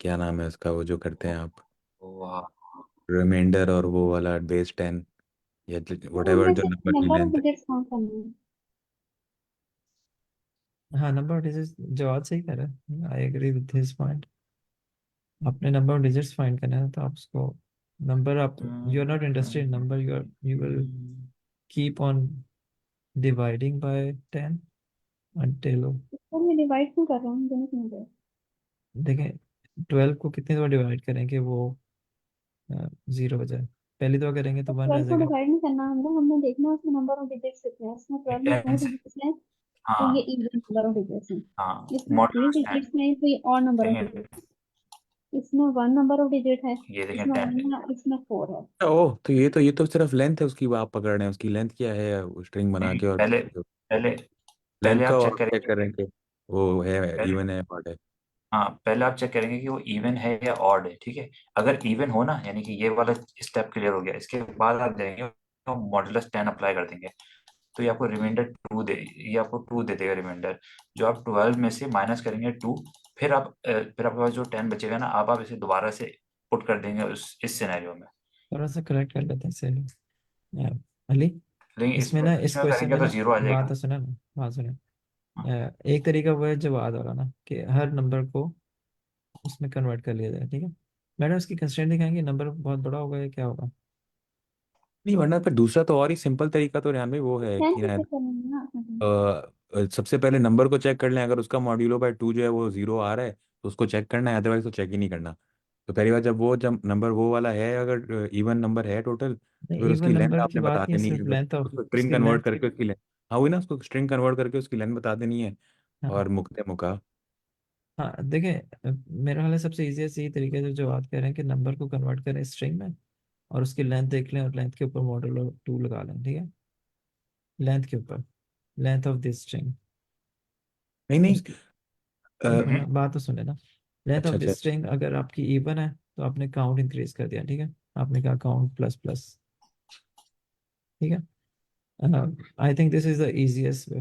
क्या नाम है उसका, वो जो करते हैं आप, वाह, रिमाइंडर और वो वाला बेस 10 या वट तो एवर उनमें जो से नंबर की नंबर ऑफ लेंथ है। डिजिट्स काउंट करना है। हाँ, नंबर ऑफ डिजिट्स, जवाब सही कह रहे हैं, I agree with his point. अपने नंबर ऑफ डिजिट्स फाइंड करना है तो आप उसको नंबर, आप you are not interested in number, you will keep on dividing by 10 until, तो मैं डिवाइड क्यों कर रहा हूँ, मुझे नहीं समझ रहा। देखें 12 को कितने बार डिवाइड करें कि वो 0 हो जाए। पहली दफा करेंगे तो तो 1 रह 12 को जाएगा। डिवाइड नहीं करना हमने हमने देखना है उसमें नंबर ऑफ डिजिट्स कितने हैं। इसमें 12 में 2 10 से, डिजिट्स हैं, तो ये हाँ इवन नंबर ऑफ डिजिट्स हैं। हाँ, इसमें 3 मॉड्यूलस 10। डिजिट्स हैं, तो ये और नंबर ऑफ देखें, डिजिट्स हैं। इसमें 1 नंबर ऑफ डिजिट है, ये देखें इसमें 10 1 है, इसमें 4 है। ओह, तो ये तो सिर्फ लेंथ है उसकी, आप पकड़ रहे हैं उसकी लेंथ क्या है, स्ट्रिंग बना नहीं, के, और पहले पहले लेंथ पहले का आप चेक और चेक करेंगे, कर रहे हैं कि वो है, पहले, इवन है, ऑड है। हाँ पहले आप चेक करेंगे कि वो इवन है या ऑड है, ठीक है। अगर इवन हो ना, यानी कि ये वाला स्टेप क्लियर हो गया, इसके बाद आप जाएंगे तो मॉडुलस 10 अप्लाई कर देंगे, तो ये आपको रिमाइंडर 2 दे, ये आपको 2 दे देगा रिमाइंडर, जो आप 12 में से माइनस करेंगे 2। फिर आपके पास जो 10 बचेगा ना, आप इसे दोबारा से पुट कर देंगे उस इस सिनेरियो में। थोड़ा सा करेक्ट कर लेते हैं इसे। अली, लेकिन इसमें इसमें ना, इस इसमें क्वेश्चन करेंगे में तो ना, जीरो आ बात जाएगा। तो सुना ना, बात सुने। हाँ, एक तरीका वो है जवाब वाला ना, कि हर नंबर को उसमें कन्वर्ट कर लिया जाए, ठीक है। मैडम इसकी कंस्ट्रेंट दिखाएंगे, नंबर बहुत बड़ा होगा या क्या होगा। नहीं, वरना फिर दूसरा तो और ही सिंपल तरीका तो रेहान भाई वो है 10 कि ना, कैसे करेंगे ना अपने। सबसे पहले नंबर को चेक कर लें, अगर उसका मॉड्यूलो बाय 2 जो है वो 0 आ रहा है तो उसको चेक करना है, अदरवाइज तो चेक ही नहीं करना। तो पहली बार जब नंबर वो वाला है, अगर इवन नंबर है टोटल, तो नहीं, फिर इवन उसकी लेंथ नंबर की आपने बात बता नहीं है, देनी सिर्फ है, फिर लेंथ ऑफ उसको स्ट्रिंग उसकी कन्वर्ट लेंथ। करके उसकी लेंथ, हाँ वही ना, उसको स्ट्रिंग कन्वर्ट करके उसकी लेंथ बता देनी है, हाँ और मुक्ते मुका। हाँ, देखें मेरा ख्याल है सबसे इजीएस्ट यही तरीका है जो बात कह रहे हैं, कि नंबर को कन्वर्ट करें स्ट्रिंग में, और उसकी लेंथ देख लें, और लेंथ के ऊपर मॉडुलो 2 लगा लें, ठीक है। लेंथ के ऊपर, लेंथ ऑफ दिस स्ट्रिंग, नहीं नहीं, उसकी, एक हम्म, मिनट बात तो सुने ना। लेंथ ऑफ अच्छा अच्छा। दिस स्ट्रिंग अगर आपकी इवन है तो आपने काउंट इंक्रीज कर दिया, ठीक है। आपने कहा काउंट प्लस प्लस, ठीक है। I think this is the easiest way.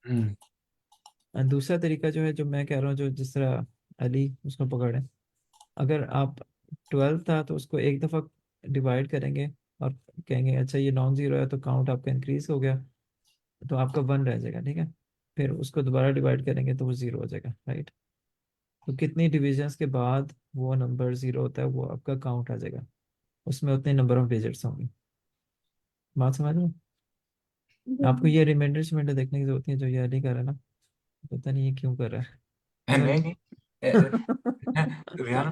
Hmm, दूसरा तरीका जो है, जो मैं कह रहा हूँ, जो जिस तरह अली उसको पकड़े, अगर आप 12 था तो उसको एक दफ़ा डिवाइड करेंगे, और कहेंगे अच्छा ये नॉन जीरो है, तो काउंट आपका इंक्रीज हो गया, तो आपका 1 रह जाएगा, ठीक है। फिर उसको दोबारा डिवाइड करेंगे तो वो 0 हो जाएगा, राइट। तो कितनी डिविजन्स के बाद वो नंबर 0 होता है, वो आपका काउंट आ जाएगा, उसमें उतने नंबर ऑफ डिजिट्स होंगे। बात समझ रहे हो? आपको ये रिमाइंडर शिमाइंडर देखने की जरूरत नहीं है, जो ये अली कर रहा है ना, पता नहीं ये क्यों कर रहा है। क्यों नहीं अली? नहीं, रिहान,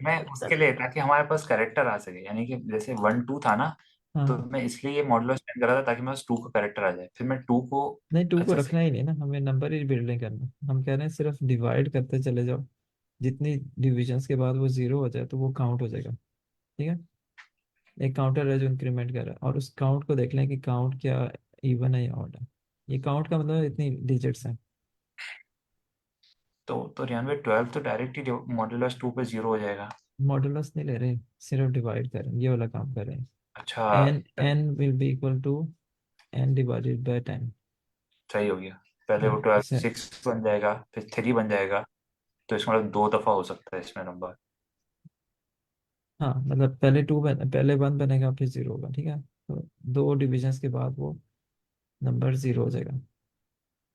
मैं उसके लिए, ताकि हमारे पास करेक्टर आ सके, यानी कि जैसे 1 2 था ना, तो हाँ, मैं इसलिए ये मॉडुलस 10 कर रहा था, ताकि मेरे पास 2 का करेक्टर आ जाए, फिर मैं 2 को नहीं 2 को अच्छा से। रखना ही नहीं ना, हमें नंबर ही बिल्ड नहीं करना, हम कह रहे हैं सिर्फ डिवाइड करते चले जाओ, जितनी डिविजन्स के बाद वो 0 हो जाए तो वो काउंट हो जाएगा, ठीक है। एक काउंटर है जो इंक्रीमेंट कर रहा है, और उस काउंट को देख लें कि काउंट क्या इवन है या ऑड है। ये काउंट का मतलब इतनी डिजिट्स हैं। तो रिहान भाई, 12 तो डायरेक्ट ही मॉडुलस 2 पे 0 हो जाएगा। मॉडुलस नहीं ले रहे, सिर्फ डिवाइड कर रहे हैं, ये वाला काम कर रहे हैं। अच्छा, N will be equal to N divided by 10। सही हो गया। पहले वो हाँ 12 इसे, 6 बन जाएगा, फिर 3 बन जाएगा, तो इसका मतलब 2 दफा हो सकता है इसमें नंबर। हाँ मतलब पहले 2 पहले 1 बनेगा, फिर 0 होगा, ठीक है। तो 2 डिविजन्स के बाद वो नंबर 0 हो जाएगा।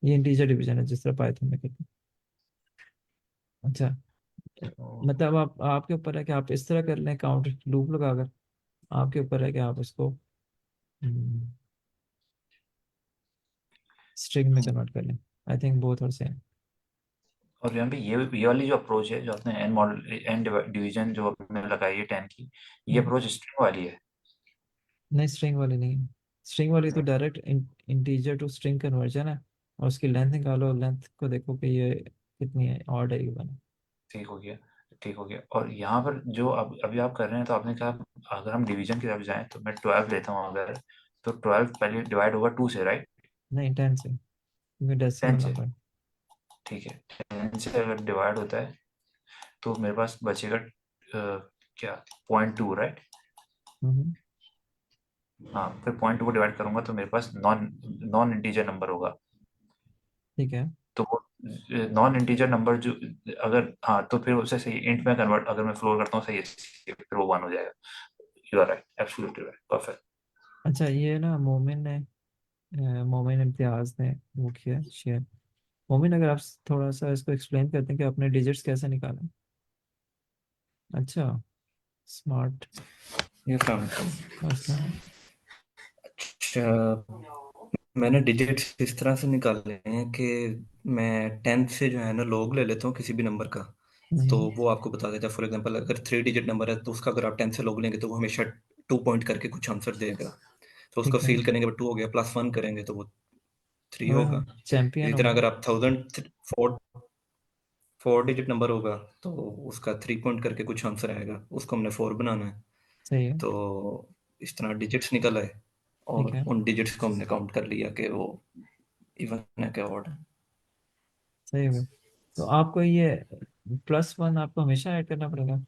ये इंटीजर डिवीजन है, जिस तरह पाइथन में करते हैं। अच्छा, तो मतलब आप, आपके ऊपर है कि आप इस तरह कर लें काउंट लूप लगाकर, आपके ऊपर है कि आप उसको स्ट्रिंग में कन्वर्ट कर लें। I think both are same. और यहाँ पे ये वाली जो अप्रोच है, जो आपने एन मॉडल एन डिवीजन जो आपने लगाई है 10 की, ये अप्रोच स्ट्रिंग वाली है। नहीं, स्ट्रिंग वाली नहीं है। स्ट्रिंग वाली तो direct integer to string conversion है, और उसकी लेंथ निकालो, लेंथ को देखो कि ये कितनी है, ऑड है इवन है। ठीक हो गया, ठीक हो गया। और यहाँ पर जो अभी आप कर रहे हैं, तो आपने कहा अगर हम डिवीजन की तरफ जाएं, तो मैं 12 लेता हूँ अगर, तो 12 पहले डिवाइड होगा 2 से, राइट? नहीं 10 से, क्योंकि 10 डेसिमल से, नंबर। ठीक है। 10 से अगर डिवाइड होता है तो मेरे पास बचेगा क्या, 0.2, राइट? हाँ, फिर 0.2 को डिवाइड करूंगा तो मेरे पास नॉन नॉन इंटीजर नंबर होगा। ठीक है। तो वो नॉन इंटीजर नंबर जो, अगर हाँ, तो फिर उसे सही इंट में कन्वर्ट अगर मैं फ्लोर करता हूँ सही है, फिर वो 1 हो जाएगा। You are right, absolutely right, perfect. अच्छा ये ना मोमिन ने मोमिन इम्तियाज ने वो किया शेयर। मोमिन अगर आप थोड़ा सा इसको एक्सप्लेन करते हैं कि आपने डिजिट्स कैसे निकाले। अच्छा, स्मार्ट। ये काम अस्सलाम। अच्छा, मैंने डिजिट्स इस तरह से निकाले हैं कि मैं 10 से जो है ना लॉग ले लेता हूँ किसी भी नंबर का, तो वो आपको बता देता है। फॉर एग्जांपल अगर 3 डिजिट नंबर है तो उसका अगर आप 10 से लॉग लेंगे तो वो हमेशा 2 पॉइंट करके कुछ आंसर देगा। तो उसको ठीक है। सील करेंगे, 2 हो गया, +1 करेंगे तो वो 3 वाह, होगा। चैंपियन इसी हो तरह गए। अगर आप 4 डिजिट नंबर होगा तो उसका 3 पॉइंट करके कुछ आंसर आएगा, उसको हमने 4 बनाना है। सही है। तो इस तरह डिजिट्स निकल आए ठीक और है, उन डिजिट्स को हमने काउंट कर लिया कि वो इवन है कि ऑड है। सही है। तो आपको ये +1 आपको हमेशा ऐड करना पड़ेगा।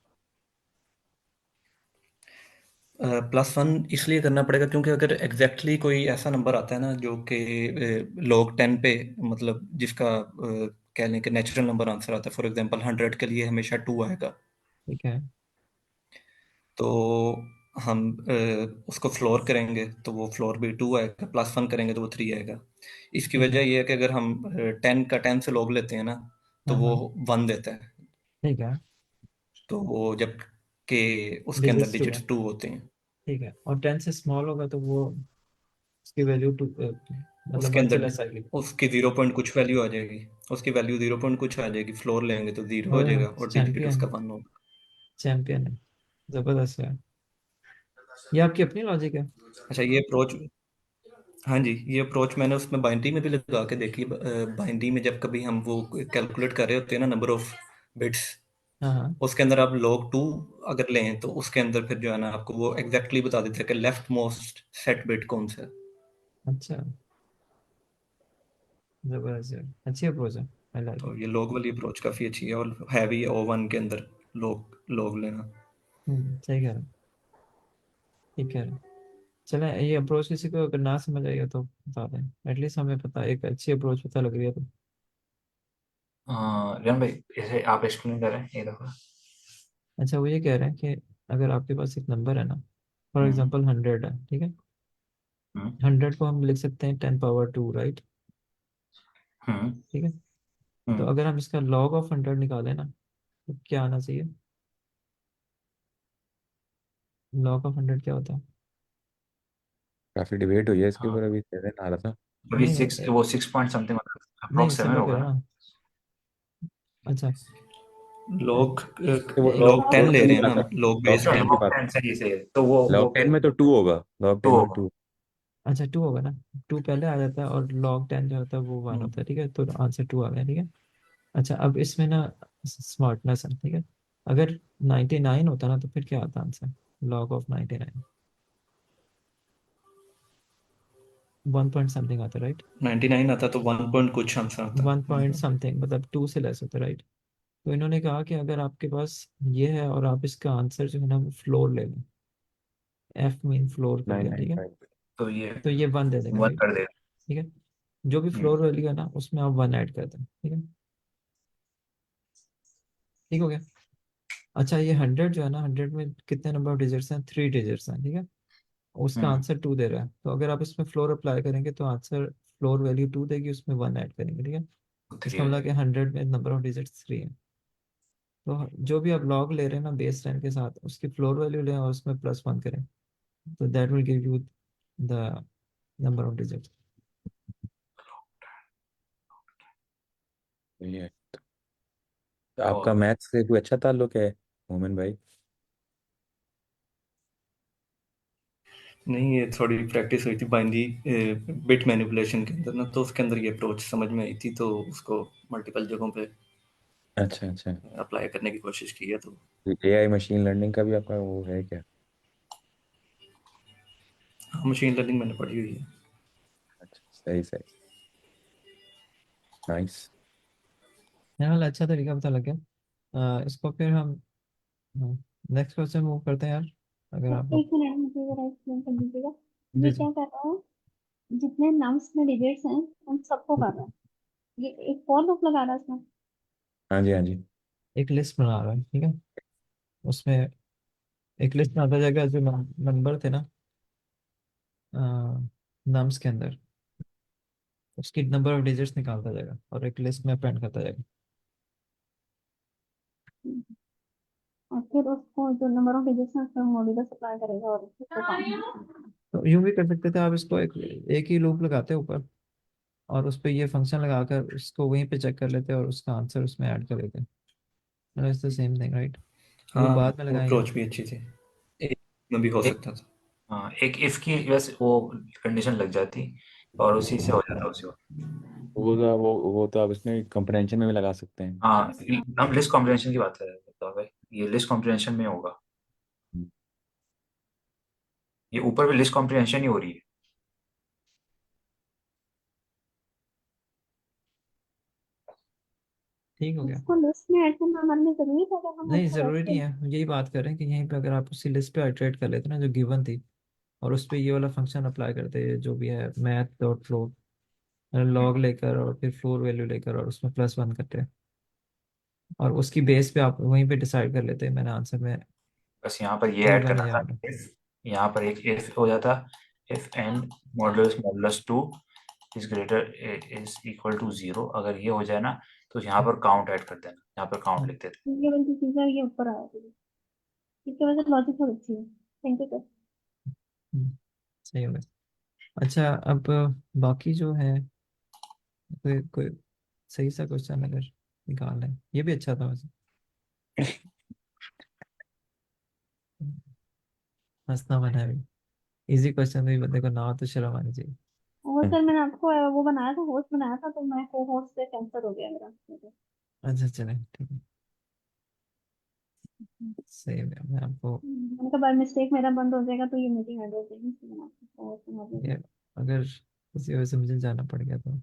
+1 इसलिए करना पड़ेगा क्योंकि अगर एग्जैक्टली कोई ऐसा नंबर आता है ना जो कि लॉग 10 पे, मतलब जिसका कह लें कि नेचुरल नंबर आंसर आता है, फॉर एग्जांपल 100 के लिए हमेशा 2 आएगा, ठीक है। तो हम उसको फ्लोर करेंगे तो वो फ्लोर भी 2 आएगा, +1 करेंगे तो वो 3 आएगा। इसकी ठीक वजह है। ये है कि अगर हम 10 का 10 से लॉग लेते हैं ना तो हाँ वो हाँ। 1 देता है, ठीक है। तो वो जब कि उसके अंदर डिजिट्स 2 है। डिजिट्स 2 होते हैं, ठीक है, और 10 से स्मॉल होगा तो वो उसकी वैल्यू 2 मतलब उसके 1 से अंदर लेस आएगी। उसकी 0 पॉइंट कुछ वैल्यू आ जाएगी, उसकी वैल्यू 0 पॉइंट कुछ आ जाएगी, फ्लोर लेंगे तो 0 हो ओह, जाएगा और डिजिट चैंपियन उसका है। 1 होगा। चैंपियन है। जबरदस्त है। ये आपकी अपनी लॉजिक है। अच्छा, ये अप्रोच, हाँ जी, ये अप्रोच मैंने उसमें बाइनरी में भी लगा के देखी। बाइनरी में जब कभी हम वो कैलकुलेट कर रहे होते हैं ना नंबर ऑफ बिट्स, हाँ हाँ। उसके अंदर आप log 2 अगर लें तो उसके अंदर फिर जो है ना आपको वो एग्जैक्टली बता देता है कि लेफ्ट मोस्ट सेट बिट कौन सा है। अच्छा, जबरदस्त है, अच्छी अप्रोच है। आई लाइक तो इट। ये log वाली अप्रोच काफ़ी अच्छी है और है भी O1 के अंदर log लेना। सही कह रहे हैं, ठीक कह रहे हैं। चलें, ये अप्रोच किसी को अगर ना समझ आएगा तो बता दें, एटलीस्ट हमें पता, एक अच्छी अप्रोच पता लग रही है तो। रियान भाई, इसे आप एक्सप्लेन करें एक दफा। अच्छा, वो ये कह रहे हैं कि अगर आपके पास एक नंबर है ना, फॉर हम्म। एग्जांपल 100 है, ठीक है। हम्म। 100 को हम लिख सकते हैं 10 पावर 2, राइट। हम्म। ठीक है। तो हम्म। अगर हम इसका लॉग ऑफ 100 निकालें ना, तो क्या आना चाहिए। लॉग ऑफ 100 क्या होता है। काफी डिबेट हुई है इसके हाँ, ऊपर, अभी 7 आ रहा था। अभी नहीं 6, नहीं वो 6 पॉइंट समथिंग, नहीं, अप्रोक्स 7 समझ रहे होगा हो ना? ना। अच्छा। log तो वो log लॉग 10 लॉग ले 10 रहे की हैं ना बात हम, आती log है, लॉग base अच्छा, 10 10। की लॉग बात 10 आती सही से, तो है। वो लॉग 10 में तो 2 होगा, लॉग 2 10 में होगा। 2। अच्छा, 2 होगा ना। 2 पहले आ जाता है और log 10 जो होता है वो 1 होता है, ठीक है, तो आंसर 2 आ गया, ठीक है। अच्छा, अब इसमें ना स्मार्टनेस है, ठीक है। अगर 99 होता ना तो फिर क्या आता answer. Log of 99 1 point something आता, राइट। 99 आता तो 1 पॉइंट कुछ आंसर आता। 1 पॉइंट समथिंग मतलब 2 से लेस होता, राइट। तो इन्होंने कहा कि अगर आपके पास ये है और आप इसका आंसर जो है ना वो फ्लोर ले लें, एफ मीन फ्लोर कर नाइन लें, नाइन ठीक है, फाइव तो ये तो ये 1 दे देगा, 1 राइट। कर देगा। ठीक है, जो भी हम्म। फ्लोर वैल्यू है ना उसमें आप 1 ऐड कर दें, ठीक है। ठीक हो गया। अच्छा, ये 100 जो है ना, 100 में कितने नंबर ऑफ डिजिट्स हैं, 3 डिजिट्स हैं, ठीक है। उसका हम्म। आंसर 2 दे रहा है, तो अगर आप इसमें फ्लोर अप्लाई करेंगे तो आंसर फ्लोर वैल्यू 2 देगी, उसमें 1 ऐड करेंगे, ठीक है। 3 इसका हो मतलब कि जाएगा। 100 में नंबर ऑफ डिजिट्स 3 है। तो जो भी आप लॉग ले रहे हैं ना बेस 10 के साथ, उसकी फ्लोर वैल्यू लें और उसमें +1 करें, तो that will give you the number of digits. ये तो आपका और मैथ्स से कोई अच्छा ताल्लुक है, मोमिन भाई? नहीं, ये थोड़ी प्रैक्टिस हुई थी बाइनरी बिट मैनिपुलेशन के अंदर ना, तो उसके अंदर ये अप्रोच समझ में आई थी, तो उसको मल्टीपल जगहों पे अच्छा अच्छा। अप्लाई करने की कोशिश की है। तो एआई मशीन लर्निंग का भी आपका वो है क्या? हाँ, मशीन लर्निंग मैंने पढ़ी हुई है। अच्छा, सही सही। नाइस। यार अच्छा तरीका पता लग गया। इसको फिर हम नेक्स्ट क्वेश्चन मूव करते हैं यार, अगर तो आप। एक मिनट मुझे जरा एक्सप्लेन कर दीजिएगा। जी ये जी। क्या कर रहा है? जितने नम्स में डिजिट्स हैं उन सबको कर रहा है। ये एक फॉर लूप लगा रहा है इसमें। हाँ जी हाँ जी। एक लिस्ट बना रहा है, ठीक है। उसमें एक लिस्ट में आता जाएगा जो नंबर थे ना नम्स के अंदर, उसकी नंबर ऑफ डिजिट्स निकालता जाएगा और एक लिस्ट में अपेंड करता जाएगा। और फिर उसको जो नंबर ऑफ डिजिट्स हैं उसका मॉड्यूलस अप्लाई करेगा और उसको काम। तो यूं भी कर सकते थे आप, इसको एक ही लूप लगाते ऊपर और उस पर ये फंक्शन लगाकर उसको वहीं पे चेक कर लेते और उसका आंसर उसमें ऐड कर देते। It's the same thing right. वो हाँ, बाद में वो लगाएंगे। अप्रोच भी अच्छी थी, एक में भी हो एक सकता था। हाँ, एक इफ की बस वो कंडीशन लग जाती और उसी से हो जाता उसी वक्त। वो तो आप इसमें कंप्रेंशन में भी लगा सकते हैं। हाँ, हम लिस्ट कॉम्प्रिहेंशन की बात कर रहे थे तो भाई ये लिस्ट कॉम्प्रिहेंशन में होगा। ये ऊपर भी लिस्ट कॉम्प्रिहेंशन ही हो रही है। ठीक हो गया। उसको लिस्ट में ऐड करना हमारे लिए जरूरी था अगर हम नहीं उसको जरूरी नहीं वैसे। है, हम यही बात कर रहे हैं कि यहीं पे अगर आप उसी लिस्ट पे आइटरेट कर लेते ना जो गिवन थी, और उस पे ये वाला फंक्शन अप्लाई करते जो भी है मैथ डॉट फ्लोट, लॉग लेकर और फिर फ्लोर वैल्यू लेकर और उसमें +1 करते हैं और उसकी बेस पे आप वहीं पे डिसाइड कर लेते हैं मैंने आंसर में बस यहाँ पर ये ऐड गिवन है करना या था। नहीं। इफ यहाँ पर एक इफ हो जाता, if and modulus modulus 2 is greater is equal to 0, अगर ये हो जाए ना तो यहाँ पर काउंट ऐड कर देना, यहाँ पर काउंट लिख देते। ये वाली चीजें ये ऊपर आया था। इसकी वजह से लॉजिक बहुत अच्छी है। Thank you sir. हम्म, सही हो गया। अच्छा अब बाकी जो है, कोई कोई सही सा क्वेश्चन अगर निकाल लें, ये भी अच्छा था वैसे। हंसना मना है। इजी क्वेश्चन भी बंदे को ना हो तो शर्म आनी चाहिए। और सर मैंने आपको वो बनाया था, होस्ट बनाया था, तो मैं को होस्ट से कैंसिल हो गया मेरा। अच्छा चले ठीक है, सही हो गया। मैं आपको मैंने कहा बाय मिस्टेक मेरा बंद हो जाएगा तो ये मीटिंग एंड हो जाएगी, इसलिए मैंने आपको host बना दिया। ये, अगर किसी वजह से मुझे जाना पड़ गया तो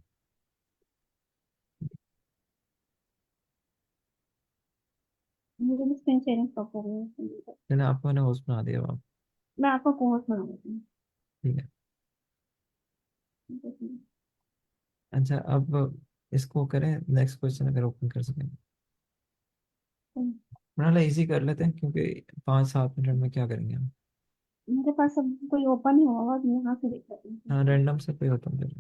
मुझे भी स्क्रीन शेयरिंग स्टॉप कर रही है। मैंने आपको मैंने होस्ट बना दिया अब। मैं आपको को होस्ट बना देती ठीक है। हूँ। अच्छा अब इसको करें, नेक्स्ट क्वेश्चन अगर ओपन कर सकें। बड़ा इजी कर लेते हैं क्योंकि 5-7 मिनट में क्या करेंगे हम। मेरे पास अब कोई ओपन ही होगा, मैं यहाँ से देख लेती हूँ। हाँ रैंडम से कोई ओपन कर।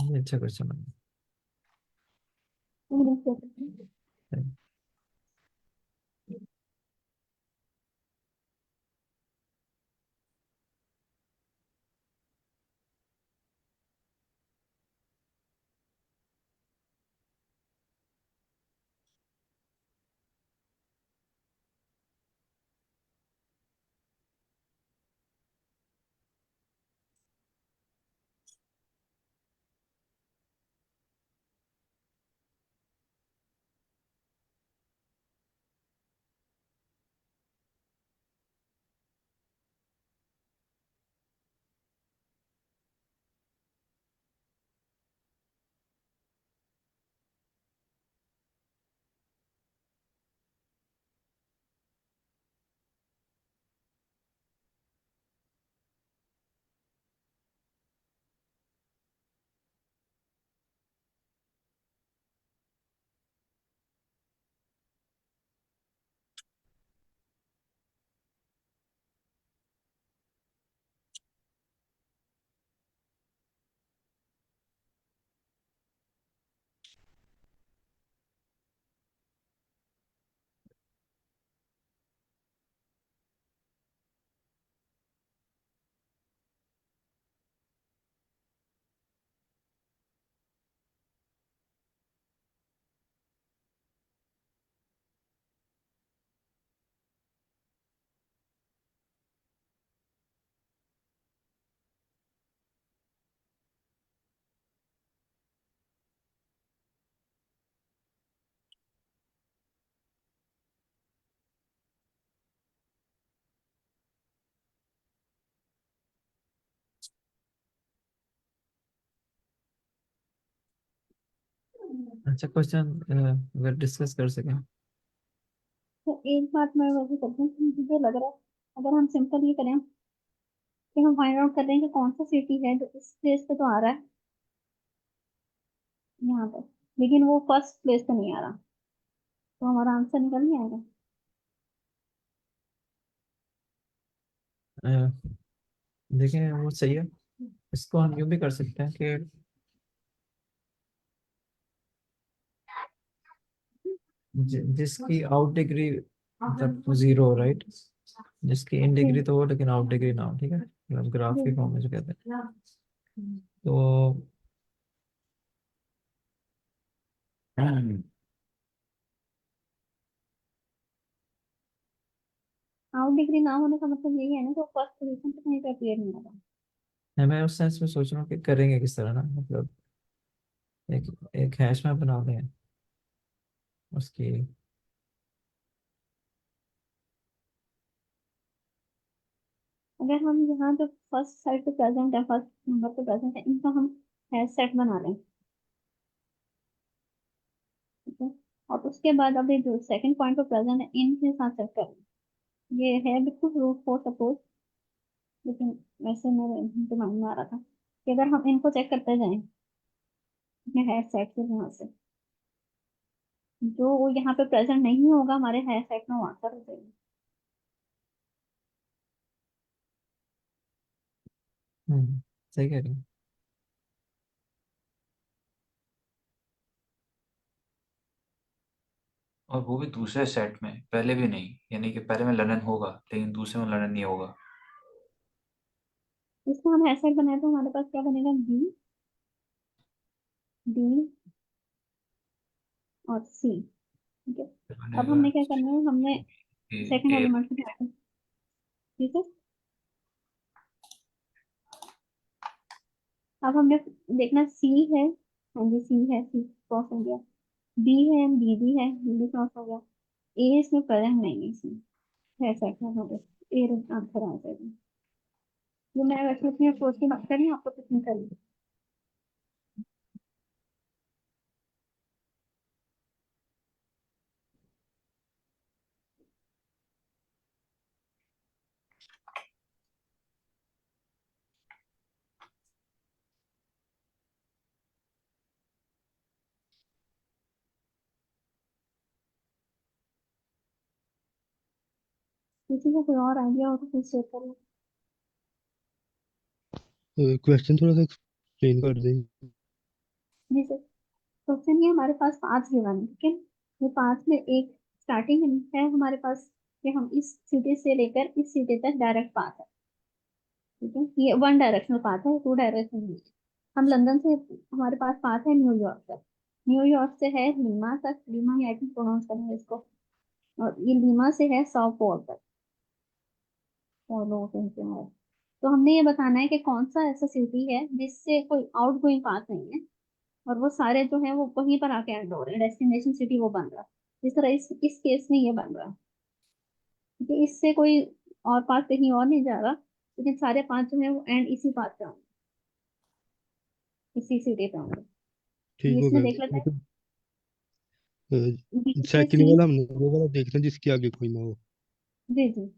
ये अच्छा क्वेश्चन मैं देख लेती हूँ। है। अच्छा क्वेश्चन अगर डिस्कस कर सकें। तो एक बात मैं वैसे करती हूँ कि मुझे लग रहा है अगर हम सिंपल ये करें कि हम फाइंड आउट कर रहे हैं कि कौन सा सिटी है जो इस प्लेस पे तो आ रहा है यहाँ पर, लेकिन वो फर्स्ट प्लेस पे नहीं आ रहा, तो हमारा आंसर निकल नहीं आएगा। अ, देखें वो सही है। इसको हम यूँ भी कर सकते हैं कि जिसकी आउट डिग्री मतलब जीरो, राइट, जिसकी इन जी डिग्री तो हो लेकिन आउट डिग्री ना हो, ठीक है, मतलब ग्राफ जी के जी। फॉर्म में जो कहते हैं। तो आउट डिग्री ना होने का मतलब यही है ना कि फर्स्ट पोजीशन पे कहीं पे अपीयर नहीं होगा। मैं उस सेंस में सोच रहा हूँ कि करेंगे किस तरह ना, मतलब एक एक हैश मैप बना दें उसकी। अगर हम यहाँ जो फर्स्ट साइड पे प्रेजेंट है, फर्स्ट नंबर पे प्रेजेंट है, इनका हम हैश सेट बना लें, ठीक है, और उसके बाद अभी जो सेकंड पॉइंट पे प्रेजेंट है इनके साथ चेक करें। ये है बिल्कुल रूट फोर सपोज, लेकिन वैसे मेरे दिमाग में आ रहा था कि अगर हम इनको चेक करते जाएं अपने हैश सेट के यहाँ से, जो वो यहाँ पे प्रेजेंट नहीं होगा हमारे हैश सेट में वो आंसर हो जाएगा। सही कह रही हूँ। और वो भी दूसरे सेट में, पहले भी नहीं, यानी कि पहले में लर्नर होगा लेकिन दूसरे में लर्नर नहीं होगा। इसको हम हैश सेट बनाए तो हमारे पास क्या बनेगा, बी डी और सी, ठीक है। फिर अब बनेगा हमने क्या करना है, हमने ए सेकंड ए एलिमेंट को हटाना है, ठीक है। अब हमने देखना सी है, हाँ जी सी है, सी क्रॉस हो गया, बी है, बी भी है, बी भी क्रॉस हो गया, ए इसमें प्रेजेंट नहीं है, इसमें है सेकंड हो गया, ए आंसर आ जाएगा। जो मैं वैसे अपनी अप्रोच की बात कर रही हूँ, आपको कितनी करिए। किसी को कोई और आइडिया हो तो प्लीज शेयर करिए। क्वेश्चन थोड़ा सा एक्सप्लेन कर दें। जी सर, क्वेश्चन ये हमारे पास पांच गिवन है, ठीक है। ये पांच में एक स्टार्टिंग है हमारे पास कि हम इस सिटी से लेकर इस सिटी तक डायरेक्ट पाथ है, ठीक है। ये वन डायरेक्शनल पाथ है, टू डायरेक्शनल नहीं है। हम लंदन से, हमारे पास पाथ है न्यूयॉर्क तक, न्यूयॉर्क से है लीमा तक, लीमा ही आई थिंक प्रोनाउंस करेंगे इसको, और ये लीमा से है साओ पॉल तक, पॉलो कहीं पे है। तो हमने ये बताना है कि कौन सा ऐसा सिटी है जिससे कोई आउट गोइंग पाथ नहीं है, और वो सारे जो है वो वहीं पर आके एंड हो रहे हैं, डेस्टिनेशन सिटी वो बन रहा है। जिस तरह इस केस में ये बन रहा है, ठीक है। इससे कोई और पाथ कहीं और नहीं जा रहा, लेकिन सारे पाथ जो है वो एंड इसी पाथ पे होंगे, इसी सिटी पे होंगे। ये ठीक हो इसमें गया। देख लेते हैं, बी से सेकंड सी। वाला हमने वो वाला देखना जिसके आगे कोई ना हो। जी जी।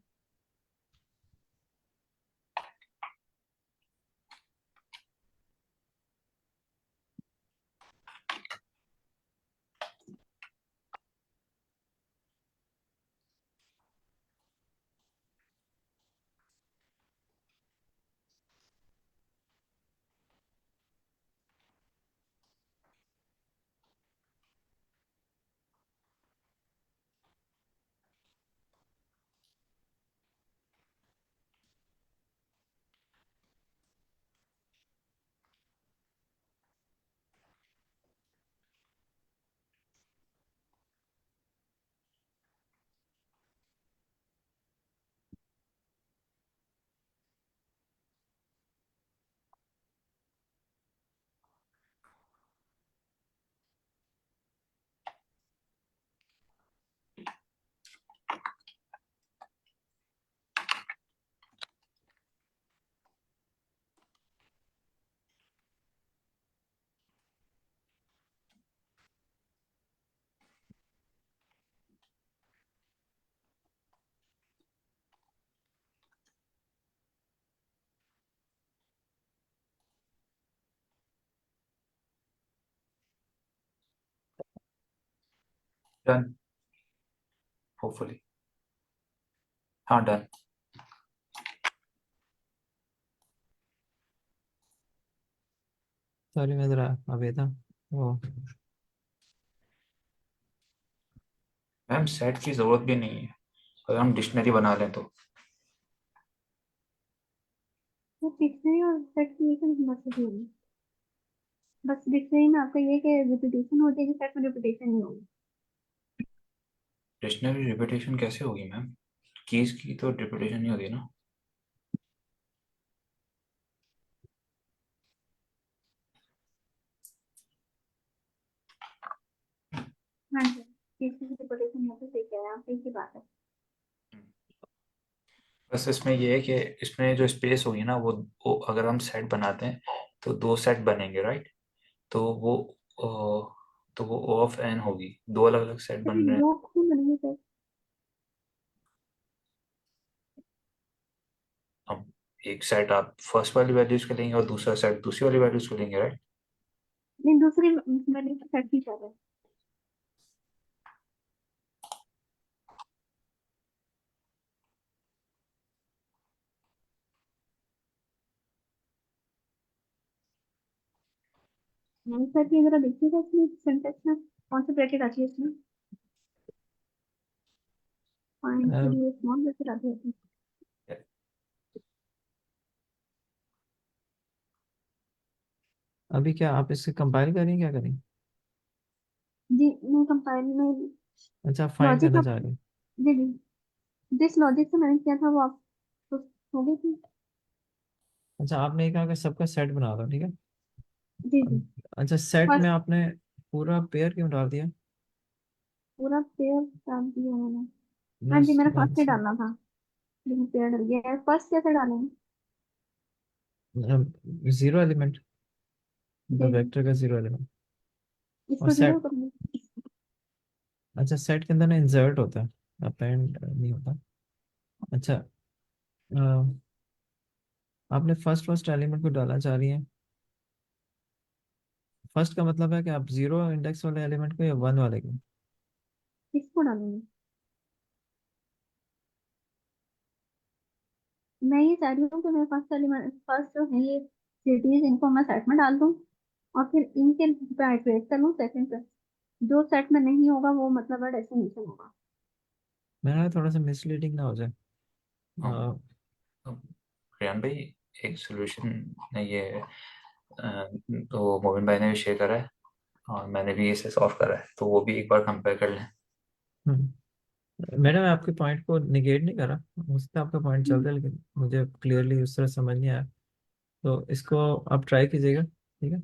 Done, hopefully. हाँ डन। सॉरी मैं जरा अभी था वो। मैम सेट की जरूरत भी नहीं है अगर हम डिक्शनरी बना लें तो। वो डिक्शनरी और सेट की एक मसले होगी। बस डिक्शनरी में आपका ये कि रिपीटेशन हो जाएगी, सेट में रिपीटेशन नहीं होगी। डिक्शनरी रिपीटेशन कैसे होगी मैम? कीज की तो रिपीटेशन नहीं होती ना। हाँ जी, इसकी रिपीटेशन होती, सही कह रहे हैं आप, एक ही बात है। बस इसमें ये है कि इसमें जो स्पेस होगी ना वो अगर हम सेट बनाते हैं तो 2 सेट बनेंगे, राइट? तो वो ओ ऑफ एन होगी, 2 अलग अलग सेट तो बन रहे हैं। दो क्यों बनेंगे सर? अब एक सेट आप फर्स्ट वाली वैल्यूज के लेंगे और दूसरा सेट दूसरी वाली वैल्यूज के लेंगे, राइट? नहीं, दूसरी मैंने सेट ही कर रहा है। मैंने सर ये जरा देखिएगा इसमें सिंटेक्स में कौन सी ब्रैकेट आती है इसमें। फाइंड के लिए स्मॉल ब्रैकेट आती है। अभी क्या आप इसे कंपाइल करें, क्या करें? जी मैं कंपाइल में अच्छा फाइंड लॉजिक करना आप, चाह रहे हैं। जी जी, जिस लॉजिक से मैंने किया था वो आप तो हो गई थी। अच्छा आपने कहा कि सबका सेट बना दो, ठीक है। जी जी। अच्छा सेट में फर्स्ट आपने पूरा पेयर क्यों डाल दिया? पूरा पेयर डाल दिया मैंने। हाँ जी, मैंने फर्स्ट से डालना था लेकिन पेयर डल गया है। फर्स्ट कैसे डालेंगे? जीरो एलिमेंट, जी मतलब जी, वेक्टर का जीरो एलिमेंट। और इसको जीरो सेट, करूँगी। अच्छा सेट के अंदर ना इंसर्ट होता है, अपेंड नहीं होता। अच्छा आपने फर्स्ट एलिमेंट को डालना चाह रही है। फर्स्ट का मतलब है कि आप जीरो इंडेक्स वाले एलिमेंट को या वन वाले को? किसको डालूंगी? मैं ये चाह रही हूँ कि मैं फर्स्ट एलिमेंट, फर्स्ट जो है ये सिटीज, इनको मैं सेट में डाल दूँ और फिर इनके पे इटरेट कर लूँ सेकंड पे। जो सेट में नहीं होगा वो मतलब है डेस्टिनेशन होगा। मेरा थोड़ा सा मिसलीडिंग ना हो जाए। हाँ, अ, रेहान भाई एक सोल्यूशन ये तो मोबिन भाई ने भी शेयर करा है और मैंने भी इसे सॉल्व करा है, तो वो भी एक बार कंपेयर कर लें। मैडम मैं आपके पॉइंट को निगेट नहीं कर रहा, उससे आपका पॉइंट चल रहा है, लेकिन मुझे क्लियरली उस तरह समझ नहीं आया। तो इसको आप ट्राई कीजिएगा, ठीक है।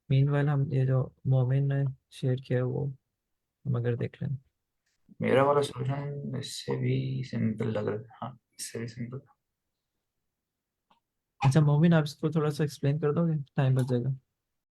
मीनवाइल हम ये जो मोमिन ने शेयर किया है वो हम अगर देख लें। मेरा वाला सोल्यूशन इससे भी सिंपल लग रहा है, हाँ इससे भी सिंपल। अच्छा मोमिन आप इसको थोड़ा सा एक्सप्लेन कर दोगे, टाइम बच जाएगा।